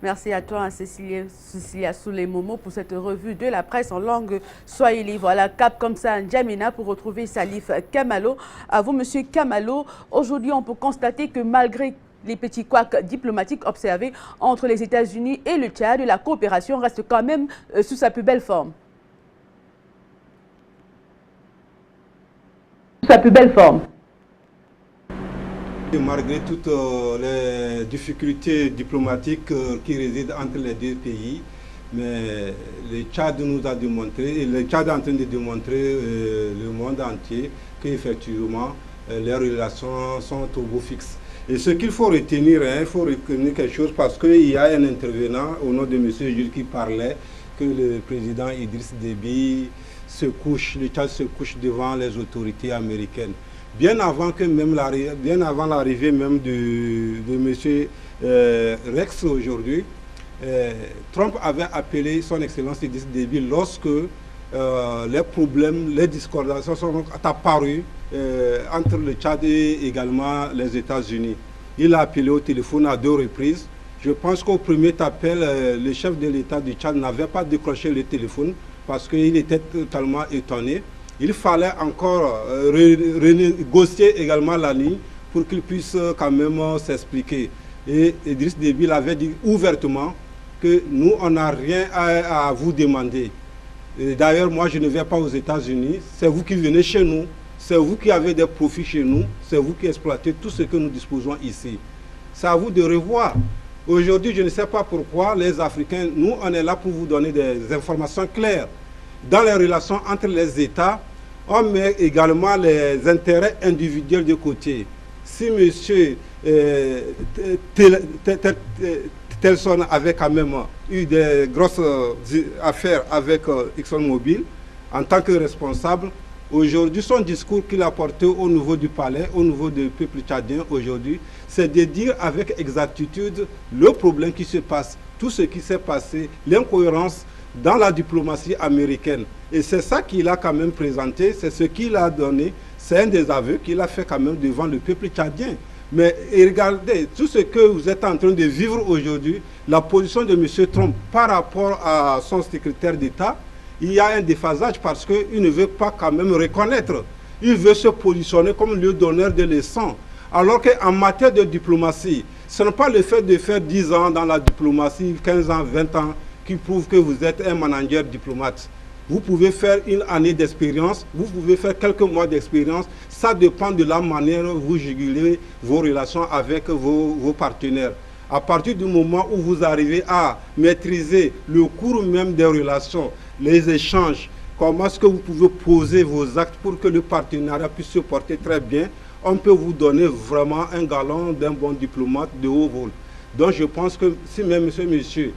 Speaker 2: Merci à toi, Cécilia Souleimomo, pour cette revue de la presse en langue swahili. Voilà, cap comme ça, N'Djamena, pour retrouver Salif Kamalo. À vous, monsieur Kamalo. Aujourd'hui, on peut constater que malgré les petits couacs diplomatiques observés entre les États-Unis et le Tchad, la coopération reste quand même sous sa plus belle forme. Sous sa plus belle forme.
Speaker 12: Malgré toutes les difficultés diplomatiques qui résident entre les deux pays, mais le Tchad nous a démontré, et le Tchad est en train de démontrer le monde entier qu'effectivement les relations sont au bout fixe. Et ce qu'il faut retenir, il faut retenir quelque chose, parce qu'il y a un intervenant au nom de M. Jules qui parlait que le président Idriss Déby se couche, le Tchad se couche devant les autorités américaines. Bien avant l'arrivée même de M. Rex aujourd'hui, Trump avait appelé son Excellence Idriss Déby lorsque les problèmes, les discordances sont apparus entre le Tchad et également les États-Unis. Il a appelé au téléphone à 2 reprises. Je pense qu'au premier appel, le chef de l'État du Tchad n'avait pas décroché le téléphone parce qu'il était totalement étonné. Il fallait encore renégocier également la ligne pour qu'il puisse quand même s'expliquer. Et Idriss Déby l'avait dit ouvertement que nous, on n'a rien à vous demander. D'ailleurs, moi, je ne vais pas aux États-Unis. C'est vous qui venez chez nous. C'est vous qui avez des profits chez nous. C'est vous qui exploitez tout ce que nous disposons ici. C'est à vous de revoir. Aujourd'hui, je ne sais pas pourquoi les Africains, nous, on est là pour vous donner des informations claires. Dans les relations entre les États, on met également les intérêts individuels de côté. Si M. Tillerson avait quand même eu des grosses affaires avec ExxonMobil en tant que responsable, aujourd'hui, son discours qu'il a porté au niveau du palais, au niveau du peuple tchadien aujourd'hui, c'est de dire avec exactitude le problème qui se passe, tout ce qui s'est passé, l'incohérence dans la diplomatie américaine. Et c'est ça qu'il a quand même présenté, c'est ce qu'il a donné, c'est un des aveux qu'il a fait quand même devant le peuple tchadien. Mais regardez, tout ce que vous êtes en train de vivre aujourd'hui, la position de M. Trump par rapport à son secrétaire d'État, il y a un déphasage parce qu'il ne veut pas quand même reconnaître. Il veut se positionner comme le donneur de leçons. Alors qu'en matière de diplomatie, ce n'est pas le fait de faire 10 ans dans la diplomatie, 15 ans, 20 ans, qui prouve que vous êtes un manager diplomate. Vous pouvez faire une année d'expérience, vous pouvez faire quelques mois d'expérience. Ça dépend de la manière dont vous jugulez vos relations avec vos partenaires. À partir du moment où vous arrivez à maîtriser le cours même des relations, les échanges, comment est-ce que vous pouvez poser vos actes pour que le partenariat puisse se porter très bien, on peut vous donner vraiment un galon d'un bon diplomate de haut vol. Donc je pense que si même monsieur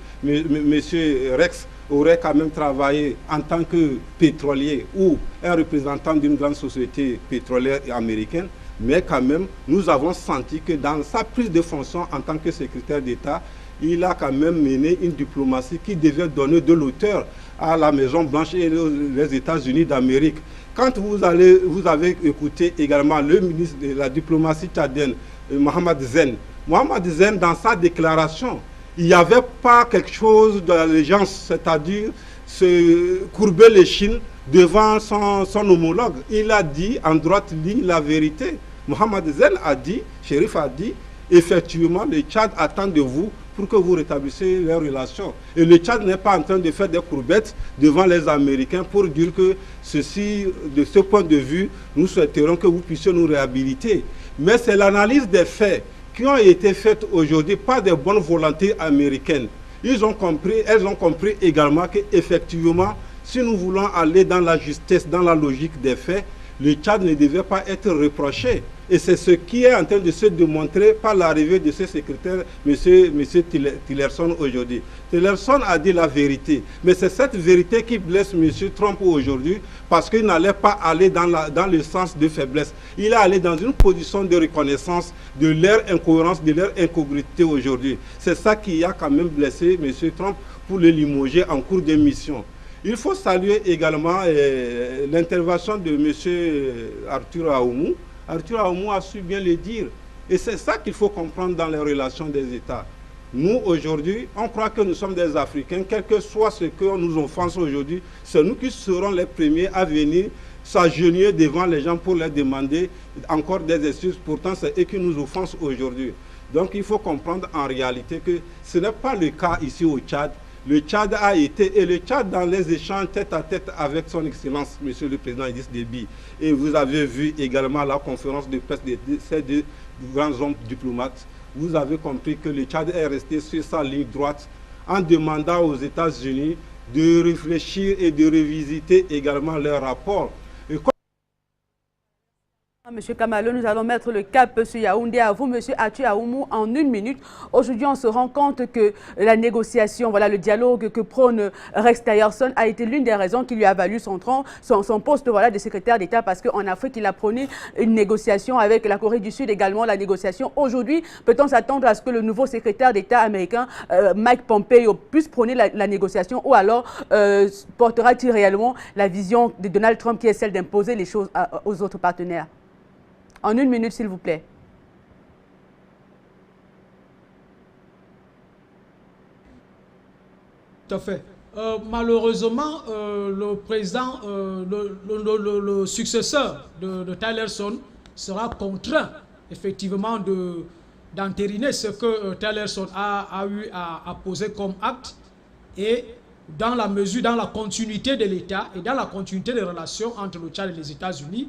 Speaker 12: Rex aurait quand même travaillé en tant que pétrolier ou un représentant d'une grande société pétrolière américaine, mais quand même, nous avons senti que dans sa prise de fonction en tant que secrétaire d'État, il a quand même mené une diplomatie qui devait donner de l'auteur à la Maison-Blanche et les États-Unis d'Amérique. Quand vous avez écouté également le ministre de la diplomatie tchadienne, Mohamed Zen. Mohamed Zen, dans sa déclaration, il n'y avait pas quelque chose de l'allégeance, c'est-à-dire se courber les chines devant son homologue. Il a dit en droite ligne la vérité. Mohamed Zen a dit, Chérif a dit, effectivement, le Tchad attend de vous pour que vous rétablissiez les relations. Et le Tchad n'est pas en train de faire des courbettes devant les Américains pour dire que ceci, de ce point de vue, nous souhaiterons que vous puissiez nous réhabiliter. Mais c'est l'analyse des faits qui ont été faites aujourd'hui par des bonnes volontés américaines. Elles ont compris également qu'effectivement, si nous voulons aller dans la justesse, dans la logique des faits, le Tchad ne devait pas être reproché. Et c'est ce qui est en train de se démontrer par l'arrivée de ce secrétaire, M. Tillerson, aujourd'hui. Tillerson a dit la vérité. Mais c'est cette vérité qui blesse M. Trump aujourd'hui, parce qu'il n'allait pas aller dans le sens de faiblesse. Il est allé dans une position de reconnaissance de leur incohérence, de leur incongruité aujourd'hui. C'est ça qui a quand même blessé M. Trump pour le limoger en cours de mission. Il faut saluer également l'intervention de M. Arthur Aoumou. Arthur Aoumou a su bien le dire. Et c'est ça qu'il faut comprendre dans les relations des États. Nous, aujourd'hui, on croit que nous sommes des Africains, quel que soit ce que nous offense aujourd'hui, c'est nous qui serons les premiers à venir s'agenouiller devant les gens pour leur demander encore des excuses. Pourtant, c'est eux qui nous offensent aujourd'hui. Donc, il faut comprendre en réalité que ce n'est pas le cas ici au Tchad. Le Tchad a été, et le Tchad dans les échanges tête à tête avec son Excellence, Monsieur le Président Idriss Déby, et vous avez vu également la conférence de presse de ces deux grands hommes diplomates, vous avez compris que le Tchad est resté sur sa ligne droite en demandant aux États-Unis de réfléchir et de revisiter également leurs rapports.
Speaker 2: Monsieur Kamalo, nous allons mettre le cap sur Yaoundé. À vous, Monsieur Arthur Aoumou, en 1 minute. Aujourd'hui, on se rend compte que la négociation, voilà, le dialogue que prône Rex Tillerson a été l'une des raisons qui lui a valu son poste, voilà, de secrétaire d'État, parce qu'en Afrique, il a prôné une négociation avec la Corée du Sud, également la négociation. Aujourd'hui, peut-on s'attendre à ce que le nouveau secrétaire d'État américain, Mike Pompeo, puisse prôner la négociation, ou alors portera-t-il réellement la vision de Donald Trump qui est celle d'imposer les choses aux autres partenaires? En 1 minute, s'il vous plaît.
Speaker 6: Tout à fait. Malheureusement, le président, le successeur de Tillerson sera contraint, effectivement, d'entériner ce que Tillerson a eu à poser comme acte, et dans la continuité de l'État et dans la continuité des relations entre le Tchad et les États-Unis,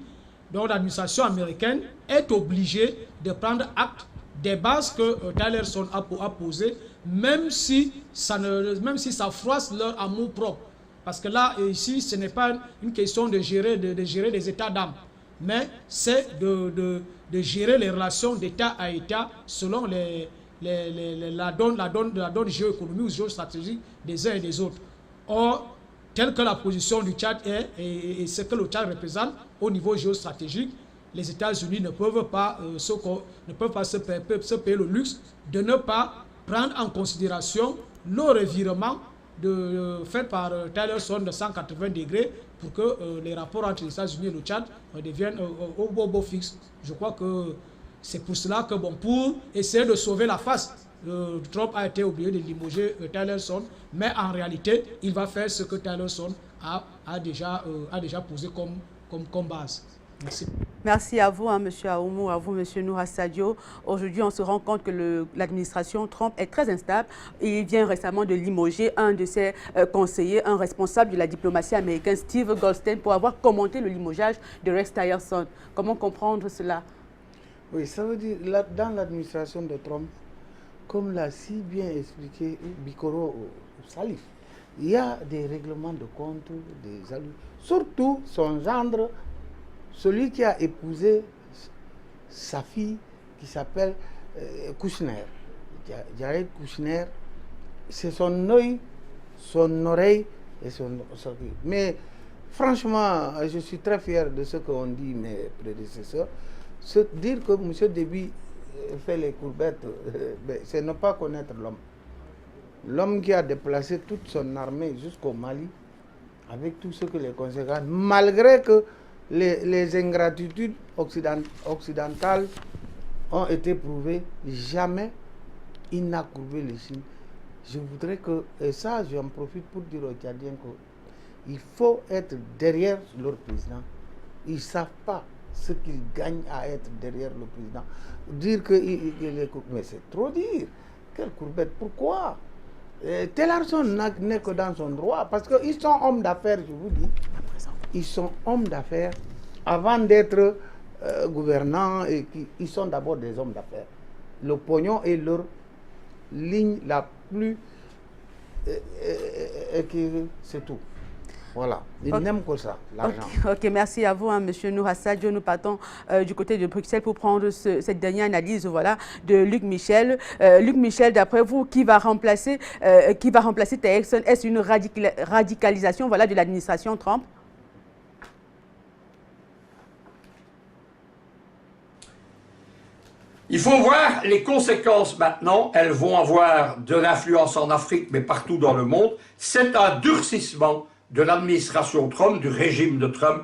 Speaker 6: donc l'administration américaine est obligée de prendre acte des bases que Tillerson a posées, même si ça froisse leur amour propre. Parce que là, ici, ce n'est pas une question de gérer des états d'âme, mais c'est de gérer les relations d'État à État selon la donne géoéconomique ou géostratégique des uns et des autres. Or, telle que la position du Tchad est et ce que le Tchad représente au niveau géostratégique, les États-Unis ne peuvent pas se payer le luxe de ne pas prendre en considération le revirement fait par Tillerson de 180 degrés pour que les rapports entre les États-Unis et le Tchad deviennent au beau fixe. Je crois que c'est pour cela que, bon, pour essayer de sauver la face, Trump a été obligé de limoger Tillerson, mais en réalité, il va faire ce que Tillerson a déjà posé comme base. Merci.
Speaker 2: Merci à vous, M. Aoumou, à vous, M. Noura Sadio. Aujourd'hui, on se rend compte que l'administration Trump est très instable. Il vient récemment de limoger un de ses conseillers, un responsable de la diplomatie américaine, Steve Goldstein, pour avoir commenté le limogeage de Rex Tillerson. Comment comprendre cela?
Speaker 5: Oui, ça veut dire, dans l'administration de Trump, comme l'a si bien expliqué Bikoro Salif, il y a des règlements de compte, des allusions. Surtout son gendre, celui qui a épousé sa fille, qui s'appelle Kushner. Jared Kushner, c'est son œil, son oreille et son... Mais franchement, je suis très fier de ce qu'ont dit mes prédécesseurs. Dire que M. Déby fait les courbettes, c'est ne pas connaître l'homme. L'homme qui a déplacé toute son armée jusqu'au Mali, avec tout ce que les conséquences, malgré que les ingratitudes occidentales ont été prouvées, jamais il n'a courbé les Chines. Je voudrais que, et ça j'en profite pour dire aux Tchadiens qu'il faut être derrière leur président. Ils ne savent pas ce qu'ils gagnent à être derrière le président. Dire que... mais c'est trop dire. Quelle courbette, pourquoi? Tillerson n'est que dans son droit, parce qu'ils sont hommes d'affaires, je vous dis. Ils sont hommes d'affaires avant d'être gouvernants, et ils sont d'abord des hommes d'affaires. Le pognon est leur ligne la plus... c'est tout. Voilà, ils n'aiment que ça, l'argent.
Speaker 2: Ok, merci à vous, M. Noura Sadio. Nous partons du côté de Bruxelles pour prendre cette dernière analyse de Luc Michel. Luc Michel, d'après vous, qui va remplacer Tillerson? Est-ce une radicalisation de l'administration Trump?
Speaker 1: Il faut voir les conséquences maintenant. Elles vont avoir de l'influence en Afrique, mais partout dans le monde. C'est un durcissement de l'administration Trump, du régime de Trump,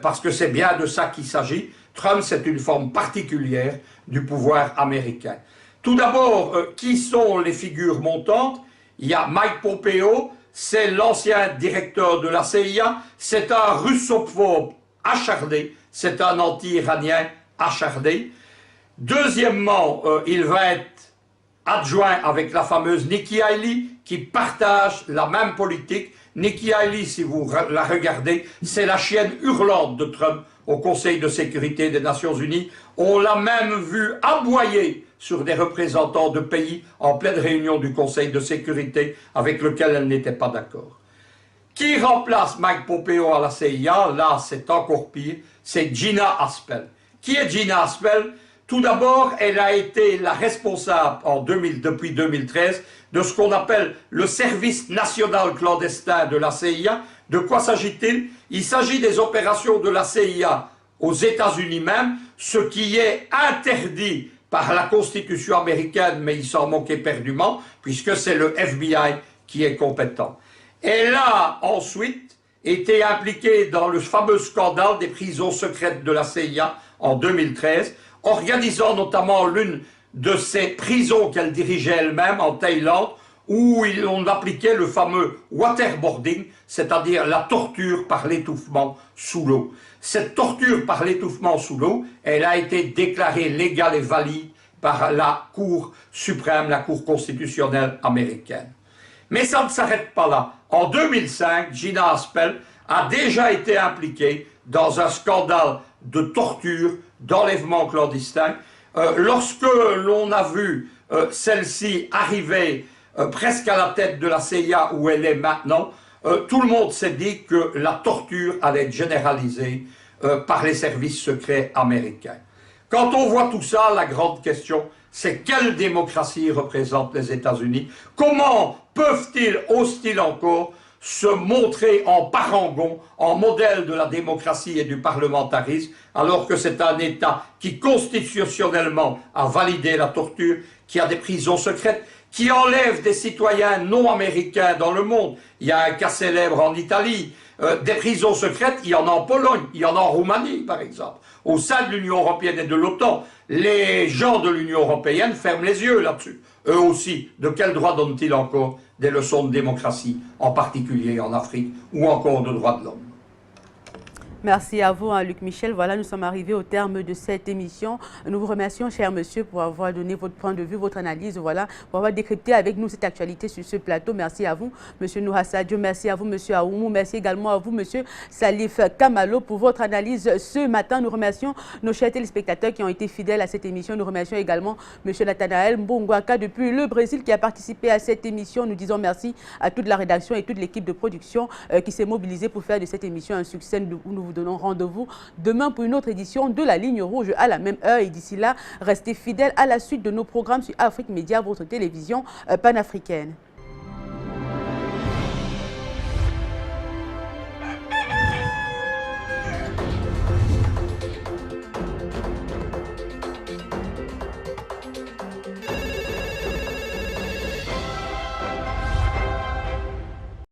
Speaker 1: parce que c'est bien de ça qu'il s'agit. Trump, c'est une forme particulière du pouvoir américain. Tout d'abord, qui sont les figures montantes? Il y a Mike Pompeo, c'est l'ancien directeur de la CIA, c'est un russophobe acharné, c'est un anti-iranien acharné. Deuxièmement, il va être adjoint avec la fameuse Nikki Haley, qui partage la même politique. Nikki Haley, si vous la regardez, c'est la chienne hurlante de Trump au Conseil de sécurité des Nations Unies. On l'a même vu aboyer sur des représentants de pays en pleine réunion du Conseil de sécurité avec lequel elle n'était pas d'accord. Qui remplace Mike Pompeo à la CIA? Là, c'est encore pire, c'est Gina Haspel. Qui est Gina Haspel? Tout d'abord, elle a été la responsable depuis 2013 de ce qu'on appelle le service national clandestin de la CIA. De quoi s'agit-il? Il s'agit des opérations de la CIA aux États-Unis même, ce qui est interdit par la Constitution américaine, mais il s'en moque éperdument, puisque c'est le FBI qui est compétent. Elle a ensuite été impliquée dans le fameux scandale des prisons secrètes de la CIA en 2013, organisant notamment l'une de ces prisons qu'elle dirigeait elle-même en Thaïlande, où on appliquait le fameux waterboarding, c'est-à-dire la torture par l'étouffement sous l'eau. Cette torture par l'étouffement sous l'eau, elle a été déclarée légale et valide par la Cour suprême, la Cour constitutionnelle américaine. Mais ça ne s'arrête pas là. En 2005, Gina Haspel a déjà été impliquée dans un scandale de torture, d'enlèvement clandestin. Lorsque l'on a vu celle-ci arriver presque à la tête de la CIA où elle est maintenant, tout le monde s'est dit que la torture allait être généralisée par les services secrets américains. Quand on voit tout ça, la grande question, c'est quelle démocratie représentent les États-Unis? Comment peuvent-ils, osent-ils encore se montrer en parangon, en modèle de la démocratie et du parlementarisme, alors que c'est un État qui constitutionnellement a validé la torture, qui a des prisons secrètes, qui enlève des citoyens non américains dans le monde. Il y a un cas célèbre en Italie, des prisons secrètes, il y en a en Pologne, il y en a en Roumanie par exemple. Au sein de l'Union européenne et de l'OTAN, les gens de l'Union européenne ferment les yeux là-dessus. Eux aussi, de quel droit donnent-ils encore des leçons de démocratie, en particulier en Afrique, ou encore de droits de l'homme?
Speaker 2: Merci à vous, hein, Luc Michel. Voilà, nous sommes arrivés au terme de cette émission. Nous vous remercions, cher monsieur, pour avoir donné votre point de vue, votre analyse, voilà, pour avoir décrypté avec nous cette actualité sur ce plateau. Merci à vous, monsieur Noura Sadio. Merci à vous, monsieur Aoumou. Merci également à vous, monsieur Salif Kamalo, pour votre analyse ce matin. Nous remercions nos chers téléspectateurs qui ont été fidèles à cette émission. Nous remercions également monsieur Nathanaël Mbongwaka depuis le Brésil qui a participé à cette émission. Nous disons merci à toute la rédaction et toute l'équipe de production qui s'est mobilisée pour faire de cette émission un succès où nous vous donnons rendez-vous demain pour une autre édition de la Ligne Rouge à la même heure. Et d'ici là, restez fidèles à la suite de nos programmes sur Afrique Média, votre télévision panafricaine.